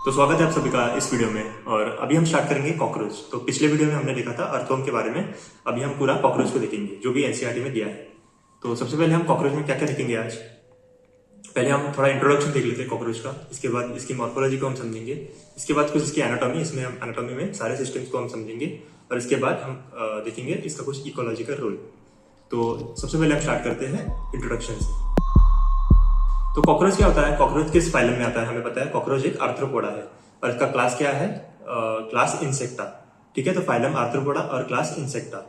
तो स्वागत है आप सभी का इस वीडियो में। और अभी हम स्टार्ट करेंगे कॉकरोच। तो पिछले वीडियो में हमने देखा था अर्थवर्म के बारे में। अभी हम पूरा कॉकरोच को देखेंगे जो भी एनसीईआरटी में दिया है। तो सबसे पहले हम कॉकरोच में क्या क्या देखेंगे आज। पहले हम थोड़ा इंट्रोडक्शन देख लेते हैं कॉकरोच का। इसके बाद इसकी मॉर्फोलॉजी को हम समझेंगे। इसके बाद कुछ इसकी एनाटॉमी, इसमें हम एनाटॉमी में सारे सिस्टम्स को हम समझेंगे। और इसके बाद हम देखेंगे इसका कुछ इकोलॉजिकल रोल। तो सबसे पहले हम स्टार्ट करते हैं इंट्रोडक्शन से। तो कॉकरोच क्या होता है, कॉकरोच किस फाइलम में आता है हमें पता है। कॉकरोच एक आर्थ्रोपोडा है और इसका क्लास क्या है, क्लास इंसेक्टा। ठीक है, तो फाइलम आर्थ्रोपोडा और क्लास इंसेक्टा।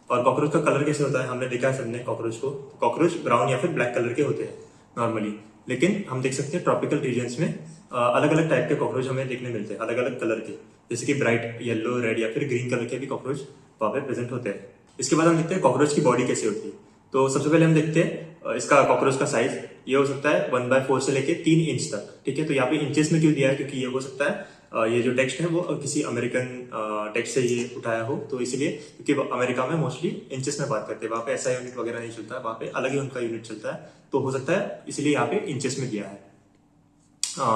और कॉकरोच का कलर कैसे होता है हमने देखा है सबने कॉकरोच को। कॉकरोच ब्राउन या फिर ब्लैक कलर के होते हैं नॉर्मली, लेकिन हम देख सकते हैं ट्रॉपिकल रीजन्स में अलग अलग टाइप के कॉकरोच हमें देखने मिलते हैं, अलग अलग कलर के, जैसे कि ब्राइट येलो, रेड या फिर ग्रीन कलर के भी कॉकरोच वहाँ पे प्रेजेंट होते हैं। इसके बाद हम देखते हैं कॉकरोच की बॉडी कैसे होती है। तो सबसे पहले हम देखते हैं इसका कॉकरोच का साइज। ये हो सकता है 1/4 से लेके 3 इंच तक। ठीक है, तो यहाँ पे इंचेस में क्यों दिया है, क्योंकि ये हो सकता है ये जो टेक्स्ट है वो किसी अमेरिकन टेक्स्ट से ये उठाया हो, तो इसलिए क्योंकि अमेरिका में मोस्टली इंचेस में बात करते हैं, वहाँ पे ऐसा यूनिट वगैरह नहीं चलता है, वहाँ पे अलग ही उनका यूनिट चलता है, तो हो सकता है इसलिए यहाँ पे इंचेस में दिया है।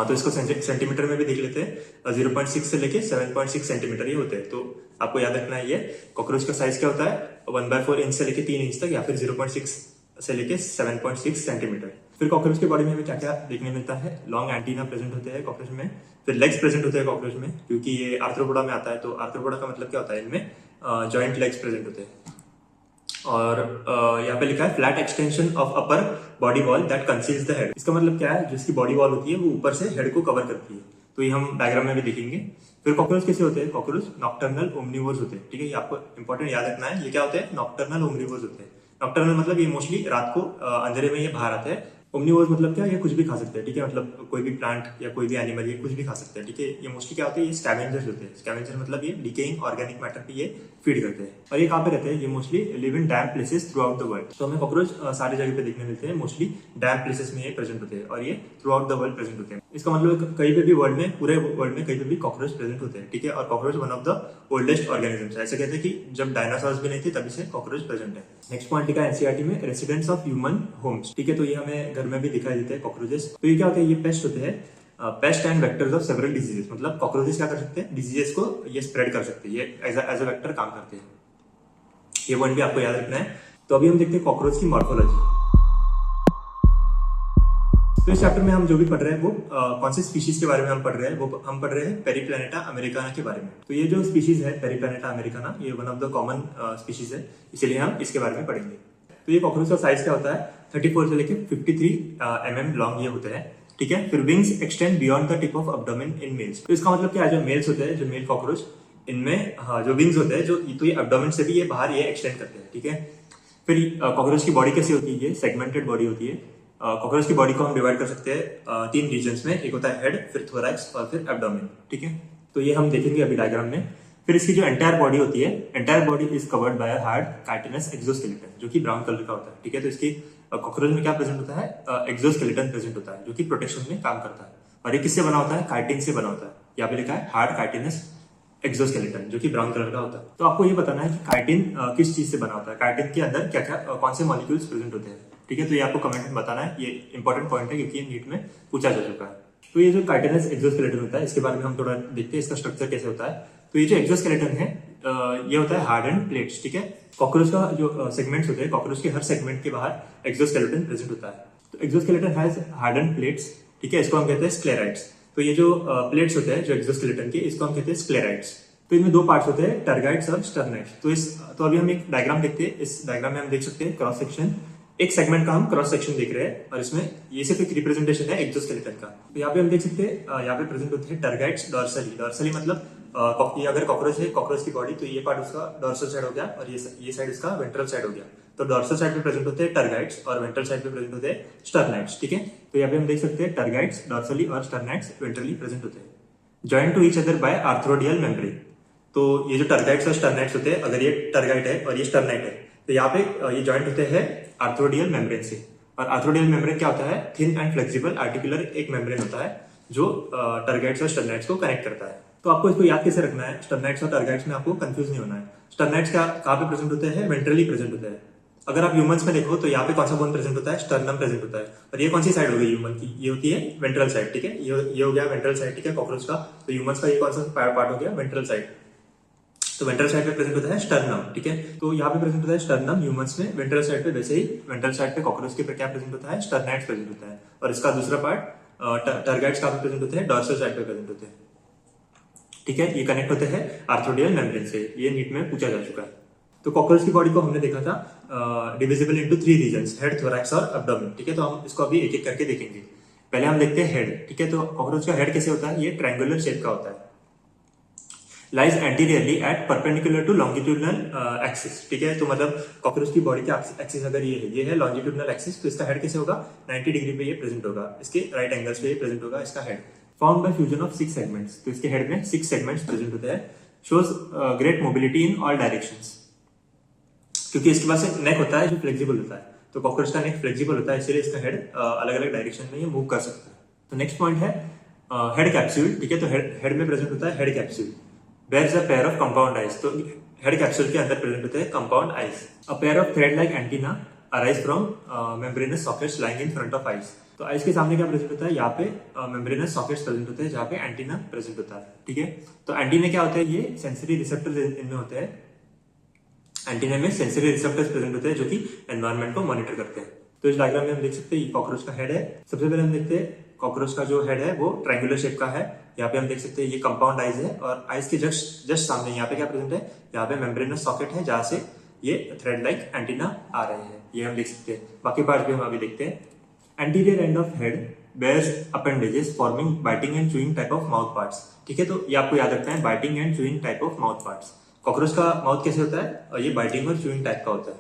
तो इसको सेंटीमीटर में भी देख लेते हैं। 0.6 से लेके 7.6 सेंटीमीटर ही होते हैं। तो आपको याद रखना है ये कॉकरोच का साइज क्या होता है, 1/4 इंच से लेके 3 इंच तक, या फिर 0.6 से लेके 7.6 सेंटीमीटर। फिर कॉकरोच के बॉडी में हमें क्या क्या देखने मिलता है। लॉन्ग एंटीना प्रेजेंट होते हैं कॉकरोच में। फिर लेग्स प्रेजेंट होते हैं कॉकरोच में, क्योंकि ये आर्थ्रोपोडा में आता है। तो आर्थ्रोपोडा का मतलब क्या होता है, इनमें जॉइंट लेग्स प्रेजेंट होते हैं। और यहाँ पे लिखा है flat extension of upper body wall that conceals the head. इसका मतलब क्या है, जिसकी बॉडी वॉल होती है वो ऊपर से हेड को कवर करती है। तो ये हम डायग्राम में भी देखेंगे। फिर कॉकरोच कैसे होते हैं, कॉकरोच नॉक्टर्नल ओमनिवोर्स होते हैं। ठीक है, ये आपको इंपॉर्टेंट याद रखना है। ये क्या होते हैं, नॉक्टर्नल ओमनिवोर्स होते हैं। नॉक्टर्नल मतलब ये मोस्टली रात को अंधेरे में ये बाहर आते हैं। ओमनिवोर्स मतलब क्या, ये कुछ भी खा सकते हैं। ठीक है, मतलब कोई भी प्लांट या कोई भी एनिमल ये कुछ भी खा सकते हैं। ठीक है, ये मोस्टली क्या होते हैं, ये स्कैवेंजर्स होते हैं। स्कैवेंजर मतलब ये डिकेइंग ऑर्गेनिक मैटर पे ये फीड करते हैं। और ये कहाँ पे रहते हैं, ये mostly live in damp places through out the world. तो हमें कॉकरोच सारी जगह पे देखने मिलते हैं, मोस्टली डैम्प प्लेसेस में ये प्रेजेंट होते हैं और ये through out the world present होते हैं। इसका मतलब कहीं पे भी वर्ल्ड में, पूरे वर्ल्ड में कहीं पे भी कॉकरोच प्रेजेंट होते हैं। ठीक है, और cockroach one of the oldest organisms. ऐसे कहते हैं कि जब डायनासोर्स भी नहीं थे तभी से कॉकरोच प्रेजेंट है। नेक्स्ट पॉइंट लिखा है एनसीईआरटी में, रेसिडेंट्स ऑफ ह्यूमन होम्स। ठीक है, तो ये हमें घर में भी दिखाई देते हैं कॉकरोचेस। तो ये क्या होते हैं, ये पेस्ट होते हैं, paste and vectors of several diseases. मतलब कॉकरोचेस क्या कर सकते हैं, डिजीजेस को ये स्प्रेड कर सकते हैं, ये एज अ वेक्टर काम करते हैं। ये पॉइंट भी आपको याद रखना है। तो अभी हम देखते हैं कॉकरोच की मॉर्फोलॉजी। तो इस चैप्टर में हम जो भी पढ़ रहे हैं वो कौन से स्पीशीज के बारे में हम पढ़ रहे हैं, वो हम पढ़ रहे हैं पेरीप्लैनेटा अमेरिकाना के बारे में। तो ये जो स्पीशीज है पेरीप्लैनेटा अमेरिकाना, ये one of the common species है, इसीलिए हम इसके बारे में पढ़ेंगे। तो ये कॉकरोच का साइज क्या होता है, 34 से लेकर 53 mm लॉन्ग ये होते हैं। ठीक है, फिर wings extend beyond the tip of abdomen in males. तो इसका मतलब क्या है, जो मेल्स होते हैं, जो मेल कॉकरोच, इनमें जो विंग्स होते हैं, जो तो ये एब्डोमेन से भी ये बाहर ये एक्सटेंड करते हैं। ठीक है, फिर कॉकरोच की बॉडी कैसी होती है, ये सेगमेंटेड बॉडी होती है। कॉकरोच की बॉडी को हम डिवाइड कर सकते हैं 3 रीजन्स में। एक होता है हेड, फिर थोरैक्स और फिर एब्डोमेन। ठीक है, तो ये हम देखेंगे अभी डायग्राम में। फिर इसकी जो एंटायर बॉडी होती है, entire body is covered by hard chitinous exoskeleton, जो कि ब्राउन कलर का होता है। ठीक है, तो इसकी कॉकरोच में क्या प्रेजेंट होता है, एक्सोस्केलेटन प्रेजेंट होता है, जो कि प्रोटेक्शन में काम करता है। और ये किससे बना होता है, काइटिन से बना होता है। यहाँ पे लिखा है हार्ड काइटिनस एक्सोस्केलेटन, जो कि ब्राउन कलर का होता है। तो आपको ये बताना है कि काइटिन किस चीज से बना होता है, काइटिन के अंदर क्या क्या कौन से मॉलिक्यूल्स प्रेजेंट होते हैं। ठीक है, तो ये आपको कमेंट में बताना है। ये इंपॉर्टेंट पॉइंट है क्योंकि ये नीट में पूछा जा चुका है। तो ये जो काइटिनस एक्सोस्केलेटन होता है, इसके बारे में हम थोड़ा देखते हैं, इसका स्ट्रक्चर कैसे होता है। तो ये जो एक्सोस्केलेटन है ये होता है हार्डन्ड प्लेट्स। ठीक है, कॉकरोच का जो सेगमेंट्स होते हैं, कॉकरोच के हर सेगमेंट के बाहर एक्सोस्केलेटन प्रेजेंट होता है। तो एक्सोस्केलेटन हैज हार्डन्ड प्लेट्स। ठीक है, इसको हम कहते हैं स्क्लेराइड्स। तो ये जो प्लेट्स होते हैं जो एक्सोस्केलेटन के, इसको हम कहते हैं स्क्लेराइड्स। तो इनमें 2 पार्ट्स होते हैं, टर्गाइड्स और स्टर्नाइड्स। तो अभी हम एक डायग्राम देखते हैं। इस डायग्राम में हम देख सकते हैं क्रॉस सेक्शन, एक सेगमेंट का हम क्रॉस सेक्शन देख रहे हैं, और इसमें ये सिर्फ एक रिप्रेजेंटेशन है एक्सोस्केलेटन का। तो यहाँ पे हम देख सकते हैं यहाँ पे प्रेजेंट होते हैं टर्गाइड्स डॉर्सली। डॉर्सली मतलब ये अगर कॉकरोच है, कॉकरोच की बॉडी, तो ये पार्ट उसका डॉर्सल साइड हो गया और ये साइड उसका वेंट्रल साइड हो गया। तो डॉर्सल साइड पे प्रेजेंट होते हैं टर्गाइड्स और वेंट्रल साइड पे प्रेजेंट होते हैं स्टर्नाइड्स। ठीक है, तो यहाँ पे हम देख सकते हैं टर्गाइड्स डॉर्सली और स्टर्नाइड्स वेंट्रली प्रेजेंट होते हैं, joint to each other by arthrodial membrane. तो ये जो टर्गाइड्स और स्टर्नाइड्स होते हैं, अगर ये टर्गाइड है और ये स्टर्नाइड है, तो यहाँ पे ये जॉइंट होते हैं आर्थ्रोडियल मेम्ब्रेन से। और आर्थ्रोडियल मेम्ब्रेन क्या होता है, थिन एंड फ्लेक्सिबल आर्टिकुलर एक मेम्ब्रेन होता है जो टर्गाइड्स और स्टर्नाइड्स को कनेक्ट करता है। तो आपको इसको याद कैसे रखना है, स्टर्नाइड्स और टर्गाइड्स में आपको कंफ्यूज नहीं होना है। स्टर्नाइड्स कहाँ पे प्रेजेंट होते हैं, वेंट्रली प्रेजेंट होते हैं, अगर आप ह्यूमंस में देखो तो यहाँ पे कौन सा बोन प्रेजेंट होता है, स्टर्नम प्रेजेंट होता है। और ये कौन सी साइड हो गई ह्यूमन की, ये होती है वेंट्रल साइड, ठीक है। ये हो गया वेंट्रल साइड, ठीक है, कॉकरोच का। तो ह्यूमंस का ये कौन सा पार्ट हो गया, वेंट्रल साइड। तो वेंट्रल साइड पे प्रेजेंट होता है स्टर्नम, ठीक है। तो यहाँ पे प्रेजेंट होता है स्टर्नम ह्यूमंस में, वेंट्रल साइड पे वैसे ही वेंट्रल साइड पे कॉकरोच के पे क्या प्रेजेंट होता है, स्टर्नाइड्स प्रेजेंट होता है। और इसका दूसरा पार्ट टर्गाइड्स कहाँ पे प्रेजेंट होते हैं, डॉर्सल साइड पे प्रेजेंट होते हैं, ठीक है। ये कनेक्ट होते हैं आर्थ्रोडियल मेम्ब्रेन से, ये नीट में पूछा जा चुका है। तो कॉकरोच की बॉडी को हमने देखा था divisible into 3 regions, head, thorax और एब्डोमेन, ठीक है। तो हम इसको अभी एक एक करके देखेंगे। पहले हम देखते हैं हेड, ठीक है। तो कॉकरोच का हेड कैसे होता है, ये ट्रायंगुलर शेप का होता है, lies anteriorly at perpendicular to longitudinal axis, ठीक है। तो मतलब कॉकरोच की बॉडी का एक्सिस अगर ये है लॉन्गिट्यूडनल एक्सिस, तो इसका हेड कैसे होगा, 90 डिग्री पे ये प्रेजेंट होगा, इसके राइट एंगल्स पे ये प्रेजेंट होगा इसका head. Found by fusion of 6 segments, तो इसके हेड में 6 सेगमेंट्स प्रेजेंट होते हैं। Shows great mobility in all directions, क्योंकि इसके पास एक नेक होता है जो फ्लेक्सिबल होता है। तो कॉकरोच का नेक फ्लेक्सिबल होता है, इसलिए इसका हेड अलग अलग डायरेक्शन में ये मूव कर सकता है। तो नेक्स्ट पॉइंट है हेड कैप्सूल, ठीक है। तो हेड में प्रेजेंट होता है head capsule, bears a pair of compound eyes. तो हेड कैप्सूल के अंदर प्रेजेंट होते हैं compound eyes. A pair of thread like antenna arise from membranous sockets lying in front of eyes. तो आइज के सामने क्या प्रेजेंट होता है, यहाँ पे मेम्ब्रेनस सॉकेट्स प्रेजेंट होते हैं जहाँ पे एंटीना प्रेजेंट होता है, ठीक है। तो एंटीना क्या होते हैं, ये सेंसरी रिसेप्टर्स इनमें होते हैं। एंटीना में सेंसरी रिसेप्टर्स प्रेजेंट होते हैं जो कि एनवायरनमेंट को मॉनिटर करते हैं। तो इस डायग्राम में हम देख सकते हैं ये कॉकरोच का हेड है। सबसे पहले हम देखते हैं कॉकरोच का जो हेड है वो ट्रायंगुलर शेप का है। यहाँ पे हम देख सकते हैं ये कंपाउंड आइज है, और आइज के जस्ट सामने यहाँ पे क्या प्रेजेंट है, यहाँ पे मेम्ब्रेनस सॉकेट है जहाँ से ये थ्रेड लाइक एंटीना आ रहे हैं, ये हम देख सकते हैं। बाकी पार्ट भी हम अभी देखते हैं। Anterior end of head bears appendages forming biting and chewing type of mouth parts, ठीक है। तो ये आपको याद रखना है, biting and chewing type of mouth parts। Cockroach का माउथ कैसे होता है, और ये बाइटिंग और चूइंग टाइप का होता है।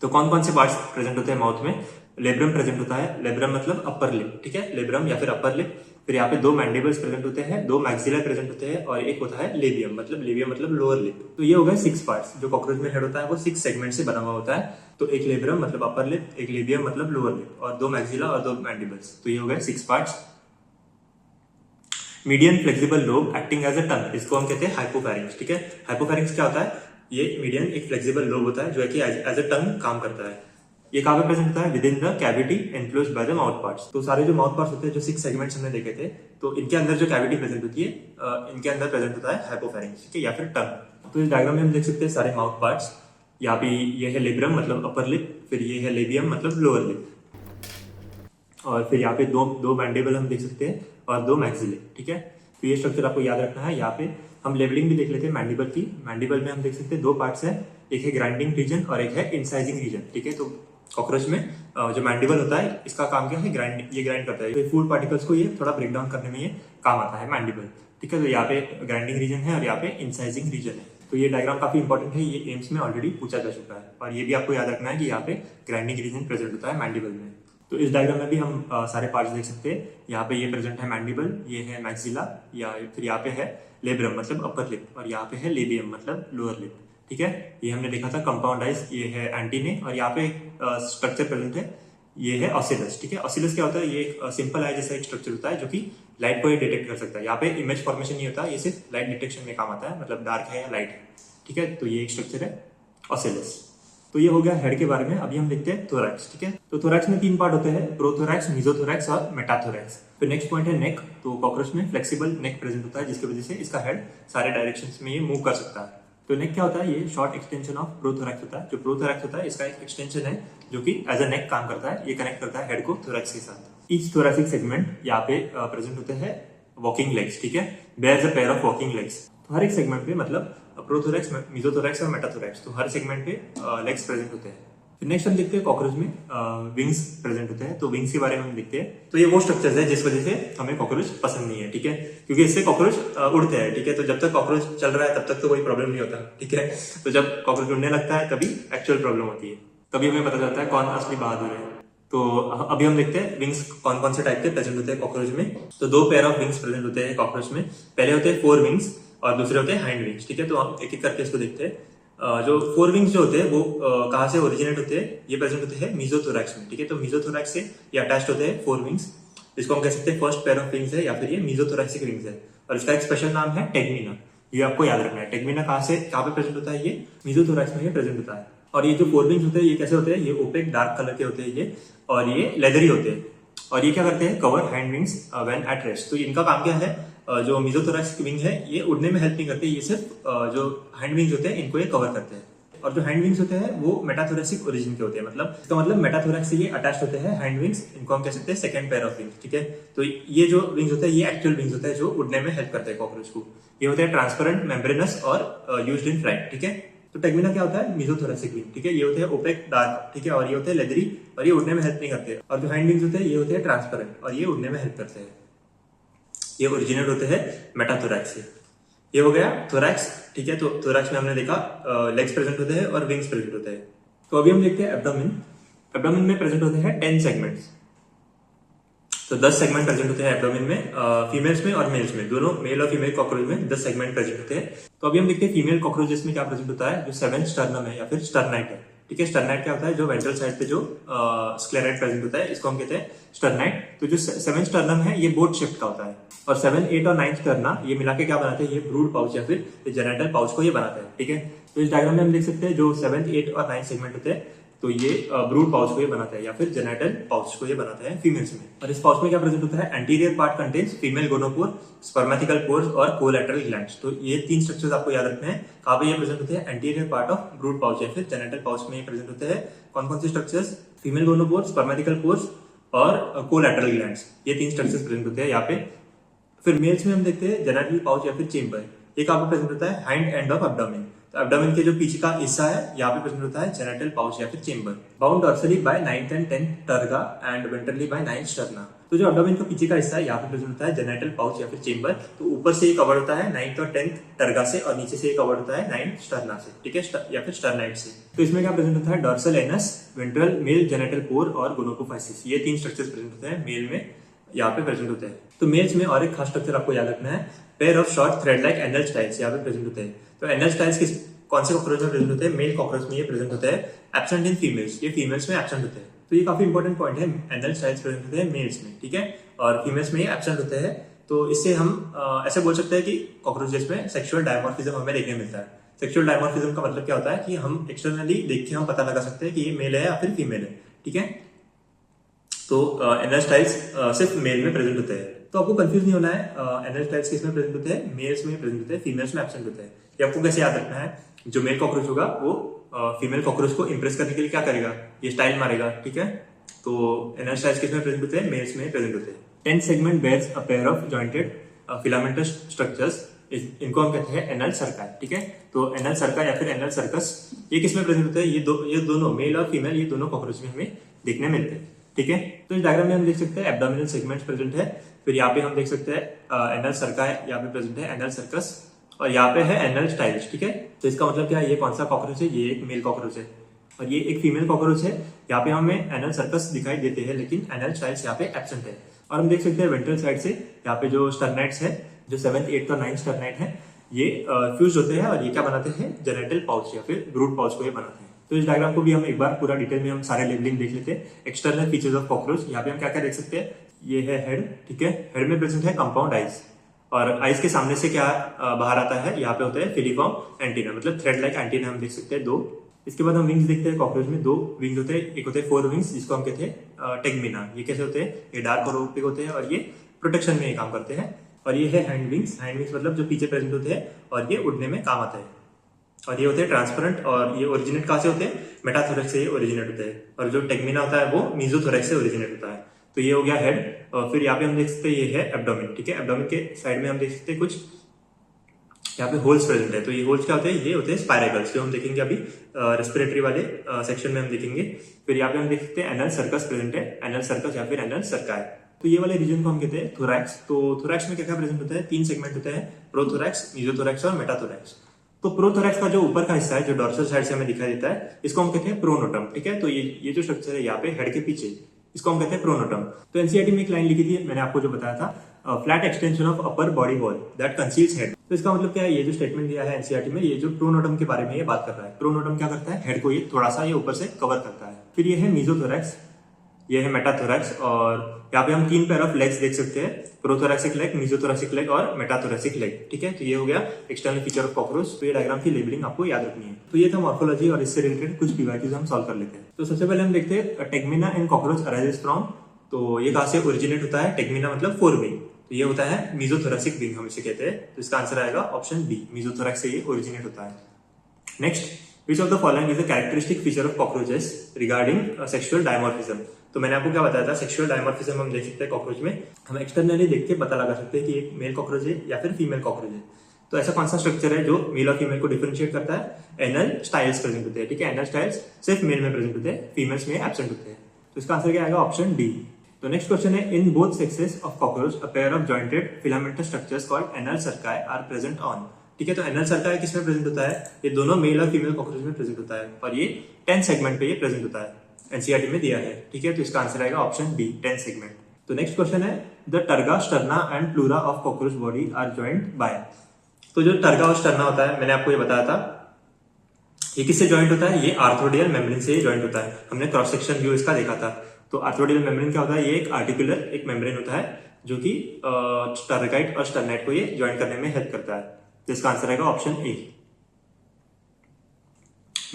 तो कौन कौन से पार्ट्स प्रेजेंट होते हैं माउथ में, लेब्रम प्रेजेंट होता है, लेब्रम मतलब अपर लिप, ठीक है, लेब्रम या फिर अपर लिप। फिर यहाँ पे 2 मैंडिबल्स प्रेजेंट होते हैं, 2 मैक्सिला प्रेजेंट होते हैं, और एक होता है लेबियम मतलब लोअर लिप। तो ये हो गए 6 पार्ट्स। जो कॉकरोच में हेड होता है वो 6 सेगमेंट से बना हुआ होता है। तो एक लेब्रम मतलब अपर लिप, एक लेबियम मतलब लोअर लिप, और 2 मैक्सिला और 2 मैंडिबल्स। तो ये हो गए 6 parts. Median flexible lobe acting as a tongue, इसको हम कहते हैं हाइपोफैरिंक्स, ठीक है। हाइपोफैरिंक्स क्या होता है, ये मीडियन एक फ्लेक्सिबल लोब होता है जो है कि एज अ टंग काम करता है। ये कहाँ पे प्रेजेंट होता है, with in the cavity enclosed by the mouth parts. तो सारे जो माउथ पार्ट्स होते हैं, जो 6 सेगमेंट्स हमने देखे थे, तो इनके अंदर जो कैविटी प्रेजेंट होती है, इनके अंदर प्रेजेंट होता है हाइपोफैरिंक्स, ठीक है, या फिर टंग। तो इस डायग्राम में हम देख सकते हैं सारे माउथ पार्ट्स। यहाँ पे ये है लेब्रम मतलब अपर लिप, फिर ये है लेबियम मतलब लोअर लिप, और फिर यहाँ पे दो मैंडिबल हम देख सकते हैं और 2 मैक्सिले, ठीक है। तो ये स्ट्रक्चर आपको याद रखना है। यहाँ पे हम लेबलिंग भी देख लेते हैं मैंडिबल की। मैंडिबल में हम देख सकते हैं 2 पार्ट्स है, एक है ग्राइंडिंग रीजन और एक है इंसाइजिंग रीजन, ठीक है। तो कॉकरोच में जो मैंडिबल होता है इसका काम क्या है, ये ग्राइंड करता है। तो फूड पार्टिकल्स को ये थोड़ा ब्रेक डाउन करने में ये काम आता है मैंडिबल, ठीक है। तो यहाँ पे ग्राइंडिंग रीजन है और यहाँ पे इंसाइजिंग रीजन है। तो ये डायग्राम काफी इंपॉर्टेंट है, ये एम्स में ऑलरेडी पूछा जा चुका है। और ये भी आपको याद रखना है कि यहाँ पे ग्राइंडिंग रीजन प्रेजेंट होता है मैंडिबल में। तो इस डायग्राम में भी हम सारे पार्ट्स देख सकते हैं। यहाँ पे ये प्रेजेंट है मैंडिबल, ये है मैक्सिला, या फिर यहाँ पे है लेब्रम मतलब अपर लिप, और यहाँ पे है लेबियम मतलब लोअर लिप, ठीक है। ये हमने देखा था कंपाउंड आइज, ये है एंटीने, और यहाँ पे स्ट्रक्चर प्रेजेंट है, ये है ऑसिलस, ठीक है। ऑसिलस क्या होता है, ये एक सिंपल आई जैसा एक स्ट्रक्चर होता है जो कि लाइट को ही डिटेक्ट कर सकता है। यहाँ पे इमेज फॉर्मेशन नहीं होता, ये सिर्फ लाइट डिटेक्शन में काम आता है, मतलब डार्क है या लाइट है, ठीक है। तो ये एक स्ट्रक्चर है ऑसिलस। तो ये हो गया हेड के बारे में। अभी हम देखते हैं थोरैक्स, ठीक है। तो थोरैक्स में 3 पार्ट होते हैं, प्रोथोरैक्स, मेसोथोरैक्स और मेटाथोरैक्स। फिर नेक्स्ट पॉइंट है नेक। तो कॉकरोच में फ्लेक्सिबल नेक प्रेजेंट होता है, जिसकी वजह से इसका हेड सारे डायरेक्शंस में ये मूव कर सकता है। तो नेक क्या होता है, ये शॉर्ट एक्सटेंशन ऑफ प्रोथोरैक्स होता है। जो प्रोथोरैक्स होता है इसका एक एक्सटेंशन है जो कि एज अ नेक काम करता है, ये कनेक्ट करता है हेड को थोरैक्स के साथ। ईच थोरैसिक सेगमेंट यहाँ पे प्रेजेंट होते हैं वॉकिंग लेग्स, ठीक है, bears a pair of walking legs. तो हर एक सेगमेंट पे मतलब प्रोथोरैक्स, मेसोथोरैक्स और मेटाथोरैक्स, तो हर सेगमेंट पे लेग्स प्रेजेंट होते हैं। फिर नेक्स्ट हम देखते हैं कॉकरोच में विंग्स प्रेजेंट होते हैं। तो विंग्स के बारे में हम देखते हैं। तो ये वो स्ट्रक्चर्स है जिस वजह से हमें कॉकरोच पसंद नहीं है, ठीक है, क्योंकि इससे कॉकरोच उड़ते हैं, ठीक है। तो जब तक कॉकरोच चल रहा है तब तक तो कोई प्रॉब्लम नहीं होता, ठीक है। तो जब कॉकरोच उड़ने लगता है तभी एक्चुअल प्रॉब्लम होती है, तभी हमें पता चलता है कौन असली बहादुर है। तो अभी हम देखते हैं विंग्स कौन कौन से टाइप के प्रेजेंट होते हैं कॉकरोच में। तो 2 पेयर ऑफ विंग्स प्रेजेंट होते हैं कॉकरोच में। पहले होते हैं 4 विंग्स और दूसरे होते हैं हाइंड विंग्स, ठीक है। तो हम एक एक करके इसको देखते हैं। जो 4 विंग्स जो होते हैं वो कहाँ से ओरिजिनेट होते हैं, ये प्रेजेंट होते हैं मेसोथोरैक्स में, ठीक है। तो मेसोथोरैक्स से ये अटैच्ड होते हैं 4 विंग्स, इसको हम कह सकते हैं फर्स्ट पेयर ऑफ विंग्स है, या फिर ये मेसोथोरैसिक विंग्स है। और इसका एक स्पेशल नाम है टेगमिना, ये आपको याद रखना है। टेगमिना कहाँ पे प्रेजेंट होता है, ये मेसोथोरैक्स में प्रेजेंट होता है। और ये जो फोर विंग्स होते हैं ये कैसे होते हैं, ये ओपेक डार्क कलर के होते हैं ये, और ये लेदरी होते हैं। और ये क्या करते हैं, cover hand wings when at rest. तो इनका काम क्या है, जो मेसोथोरैक्स विंग है ये उड़ने में हेल्प नहीं करते, ये सिर्फ जो हैंड विंग्स होते हैं इनको ये कवर करते हैं। और जो हैंड विंग्स होते हैं वो मेटाथोरेसिक ओरिजिन के होते हैं, मतलब इसका मतलब मेटाथोरैक्स से ये अटैच होते हैं हैंड विंग्स, इनको हम कह सकते हैं सेकंड पेयर ऑफ विंग्स, ठीक है। तो ये जो विंग्स होते हैं ये एक्चुअल विंग्स होते हैं जो उड़ने में हेल्प करते हैं कॉकरोच को। ये होते हैं ट्रांसपेरेंट, मेम्ब्रेनस और यूज्ड इन फ्लाइट, ठीक है। तो टेगमिना क्या होता है, मेसोथोरैसिक विंग, ठीक है। ये होते हैं ओपेक डार्क, ठीक है, और ये होते हैं लेदरी, और ये उड़ने में हेल्प नहीं करते। और जो हैंड विंग्स होते हैं ये होते हैं ट्रांसपेरेंट और ये उड़ने में हेल्प करते हैं। ये ओरिजिनेट होते हैं मेटाथोरैक्स से। ये हो गया थोरैक्स, ठीक है। तो थोरैक्स में हमने देखा लेग्स प्रेजेंट होते हैं और विंग्स प्रेजेंट होते हैं। तो अभी हम देखते हैं एब्डोमेन। एब्डोमेन में प्रेजेंट होते हैं 10 सेगमेंट्स। तो 10 सेगमेंट प्रेजेंट होते हैं एब्डोमेन में, फीमेल्स में और मेल्स में, दोनों मेल और फीमेल कॉकरोच में 10 सेगमेंट प्रेजेंट होते हैं। तो अभी हम देखते हैं फीमेल कॉकरोचेस में क्या प्रेजेंट होता है, जो 7 स्टर्नम है या फिर स्टर्नाइट है, ठीक है। स्टर्नाइट क्या होता है, जो वेंट्रल साइड पे जो स्क्लेराइट प्रेजेंट होता है इसको हम कहते हैं स्टर्नाइट। तो जो 7 स्टर्नम है ये बोट शेप्ड का होता है, और 7, 8 और 9 स्टर्ना ये मिला के क्या बनाते हैं, ये ब्रूड पाउच या फिर जेनिटल पाउच को ये बनाते हैं, ठीक है। तो इस डायग्राम में हम देख सकते हैं जो 7, 8 और 9 सेगमेंट होते हैं तो ये ब्रूड पाउच को ये बनाता है या फिर जेनिटल पाउच को ये बनाता है फीमेल्स में। और इस पाउच में क्या प्रेजेंट होता है, anterior part contains female gonopore, spermatical pores और कोलैटरल ग्लैंड्स। तो ये 3 स्ट्रक्चर्स आपको याद रखने हैं। कहाँ पे ये प्रेजेंट होते हैं, anterior part of brood pouch या फिर जेनिटल पाउच में ये प्रेजेंट होते हैं। कौन कौन से structures, female gonopore, spermatical pores और कोलैटरल ग्लैंड्स, ये 3 स्ट्रक्चर्स प्रेजेंट होते हैं यहाँ पे। फिर मेल्स में हम देखते हैं जेनिटल पाउच या फिर चेम्बर, ये कहाँ पे प्रेजेंट होता है, हाइंड एंड ऑफ एब्डोमेन। तो एब्डोमेन के जो पीछे का हिस्सा है यहाँ पे प्रेजेंट होता है जेनिटल पाउच या फिर chamber, bound dorsally by 9th and 10th terga and ventrally by 9th sterna. तो जो एब्डोमेन का पीछे का हिस्सा है यहाँ पे प्रेजेंट होता है जेनिटल पाउच या फिर चेम्बर। तो ऊपर से ये कवर होता है 9th और 10th टर्गा से, और नीचे से ये कवर होता है 9th स्टर्ना से, ठीक है, या फिर स्टर्नाइट से। तो इसमें क्या प्रेजेंट होता है, dorsal anus, ventral male genital pore और गोनोकोफाइसिस, ये 3 स्ट्रक्चर्स प्रेजेंट होते हैं मेल में, यहाँ पे प्रेजेंट होते हैं। तो मेल्स में और एक खास स्ट्रक्चर आपको याद रखना है, pair of short thread like anal styles यहाँ पे प्रेजेंट होते हैं। तो एनल स्टाइल्स किस कौन से कॉकरोच में प्रेजेंट होते हैं, मेल कॉकरोच में ये प्रेजेंट होते हैं, एब्सेंट इन फीमेल्स, ये फीमेल्स में एब्सेंट होते हैं। तो ये काफी इंपॉर्टेंट पॉइंट है, एनल स्टाइल्स प्रेजेंट होते हैं मेल्स में, ठीक है, और फीमेल्स में ये एब्सेंट होते हैं। तो इससे हम ऐसे बोल सकते हैं कि कॉकरोचेस में सेक्सुअल डायमॉर्फिज्म हमें देखने मिलता है। सेक्सुअल डायमॉर्फिज्म का मतलब क्या होता है कि हम एक्सटर्नली देख के हम पता लगा सकते हैं कि ये मेल है या फिर फीमेल है, ठीक है। तो एनल स्टाइल्स सिर्फ मेल में प्रेजेंट होते हैं। तो आपको कंफ्यूज नहीं होना है, एनल स्टाइल्स किस में प्रेजेंट होते हैं, मेल्स में प्रेजेंट होते हैं, फीमेल्स में एब्सेंट होते हैं। ये आपको कैसे याद रखना है, जो मेल कॉकरोच होगा वो फीमेल कॉकरोच को इंप्रेस करने के लिए क्या करेगा, ये स्टाइल मारेगा, ठीक है। तो एनल स्टाइल्स किस में प्रेजेंट होते हैं, मेल्स में प्रेजेंट होते हैं। 10 segment bears a pair of jointed filamentous structures, इनको हम कहते हैं एनल सर्का, ठीक है। तो एनल सर्का या फिर एनल सर्कस ये किस में प्रेजेंट होते हैं, ये दोनों मेल और फीमेल ये दोनों कॉकरोच में हमें देखने मिलते हैं, ठीक है। तो इस डायग्राम में हम देख सकते हैं एब्डोमिनल सेगमेंट्स प्रेजेंट है। फिर यहाँ पे हम देख सकते हैं एनल सर्का यहाँ पे प्रेजेंट है, एनल सर्कस, और यहाँ पे है एनल स्टाइल्स, ठीक है। तो इसका मतलब क्या है, ये कौन सा कॉकरोच है, ये एक मेल कॉकरोच है और ये एक फीमेल कॉकरोच है। यहाँ पे हमें एनल सर्कस दिखाई देते हैं लेकिन एनल स्टाइल्स यहाँ पे एब्सेंट है। और हम देख सकते हैं वेंट्रल साइड से यहाँ पे जो स्टर्नाइट्स है, जो 7th, 8th और 9th स्टर्नाइट है, ये फ्यूज होते हैं और ये क्या बनाते हैं, जेनिटल पाउच या फिर ब्रूड पाउच को ये बनाते हैं। तो इस डायग्राम को भी हम एक बार पूरा डिटेल में हम सारे लेबलिंग देख लेते हैं। एक्सटर्नल फीचर्स ऑफ कॉकरोच, यहाँ पे हम क्या क्या देख सकते हैं, ये है हेड, ठीक है। हेड में प्रेजेंट है कंपाउंड आइज, और आइज के सामने से क्या बाहर आता है, यहाँ पे होता है फिलीफॉर्म एंटीना, मतलब थ्रेड लाइक एंटीना हम देख सकते हैं 2। इसके बाद हम विंग्स देखते हैं, कॉकरोच में 2 विंग्स होते हैं, एक होते हैं 4 विंग्स जिसको हम कहते हैं टेगमिना। ये कैसे होते हैं, ये डार्क और ओपेक होते हैं और ये प्रोटेक्शन में ये काम करते हैं। और ये है हैंड विंग्स, हैंड विंग्स मतलब जो पीछे प्रेजेंट होते हैं और ये उड़ने में काम आते हैं। और ये होते हैं ट्रांसपेरेंट, और ये ओरिजिनेट कहाँ से होते हैं, मेटाथोरैक्स से ये ओरिजिनेट होते हैं। और जो टेगमिना होता है वो मेसोथोरैक्स से ओरिजिनेट होता है। तो ये हो गया हेड। और फिर यहाँ पे हम देख सकते हैं ये है एब्डोमेन, ठीक है। एब्डोमेन के साइड में हम देख सकते हैं कुछ यहाँ पे होल्स प्रेजेंट है। तो ये होल्स क्या होते हैं, ये होते हैं स्पाइरेकल्स, जो हम देखेंगे अभी रेस्पिरेटरी वाले सेक्शन में हम देखेंगे। फिर यहाँ पे हम देख सकते हैं एनल सर्कस प्रेजेंट है, एनल सर्कस या फिर एनल सर्काई। तो ये वाले रीजन को हम कहते हैं थोरैक्स। तो थोरैक्स में क्या क्या प्रेजेंट होता है, 3 सेगमेंट होते हैं, प्रोथोरैक्स, मेसोथोरैक्स और मेटाथोरैक्स। तो प्रोथोरैक्स का जो ऊपर का हिस्सा है, जो डॉर्सल साइड से हमें दिखाई देता है, इसको हम कहते हैं प्रोनोटम, ठीक है। तो ये जो स्ट्रक्चर है यहाँ पे हेड के पीछे, इसको हम कहते हैं प्रोनोटम। तो एनसीईआरटी में एक लाइन लिखी थी, मैंने आपको जो बताया था, flat extension of upper body wall that conceals head. तो इसका मतलब क्या है, ये जो स्टेटमेंट दिया है एनसीईआरटी में, ये जो प्रोनोटम के बारे में ये बात कर रहा है। प्रोनोटम क्या करता है, हेड को ये थोड़ा सा ये ऊपर से कवर करता है। फिर ये है मेसोथोरैक्स, ये है मेटाथोरैक्स, और यहाँ पे हम 3 पेयर ऑफ लेग्स देख सकते हैं, प्रोथोरैक्सिक लेग, मीजोथोरैक्सिक लेग और मेटाथोरैक्सिक लेग। ठीक है, तो ये हो गया एक्सटर्नल फीचर ऑफ कॉकरोच। तो ये डायग्राम की लेबलिंग आपको याद रखनी है। तो ये था मॉर्फोलॉजी, और इससे रिलेटेड कुछ पीवाईक्यूज हम सॉल्व कर लेते हैं। तो सबसे पहले हम देखते हैं टेगमिना इन कॉकरोच अराइजेस फ्रॉम। तो ये कहाँ से ओरिजिनेट होता है? टेगमिना मतलब 4 विंग, तो ये होता है मीजोथोरैक्सिक विंग हम इसे कहते हैं। तो इसका आंसर आएगा ऑप्शन बी, मीजोथोरैक्स से ये ओरिजिनेट होता है। Next, which of the following is a characteristic feature of cockroaches regarding sexual dimorphism. तो मैंने आपको क्या बताया था, सेक्सुअल डायमॉर्फिज्म हम देख सकते हैं कॉकरोच में। हम एक्सटर्नली देख के पता लगा सकते हैं कि एक मेल कॉकरोच है या फिर फीमेल कॉकरोच है। तो ऐसा कौन सा स्ट्रक्चर है जो मेल और फीमेल को डिफरेंशिएट करता है? एनल स्टाइल्स प्रेजेंट होते हैं। ठीक है, एनल स्टाइल्स सिर्फ मेल में प्रेजेंट होते हैं, फीमेल्स में एब्सेंट होते हैं। तो इसका आंसर क्या आएगा? Option D. तो नेक्स्ट क्वेश्चन है, in both sexes of cockroach a pair of jointed filamentous structures called anal cerci are present on. ठीक है, तो एनल सर्काई किसमें प्रेजेंट होता है? ये दोनों मेल और फीमेल कॉकरोच में प्रेजेंट होता है, और ये 10 सेगमेंट पे ये प्रेजेंट होता है, एनसीईआरटी में दिया है। ठीक है, तो इसका आंसर आएगा ऑप्शन डी, 10 सेगमेंट। तो नेक्स्ट क्वेश्चन है, the terga, sterna and pleura of cockroach body are joint by. तो जो टर्गा और स्टर्ना होता है, मैंने आपको ये बताया था, ये किससे जॉइंट होता है? ये आर्थ्रोडियल मेम्ब्रेन से जॉइंट होता है। हमने क्रॉस सेक्शन व्यू इसका देखा था। तो आर्थ्रोडियल मेम्ब्रेन क्या होता है? ये एक आर्टिकुलर एक मेम्ब्रेन होता है जो कि टर्गाइट और स्टर्नाइट को ये ज्वाइन करने में हेल्प करता है। तो इसका आंसर आएगा option A.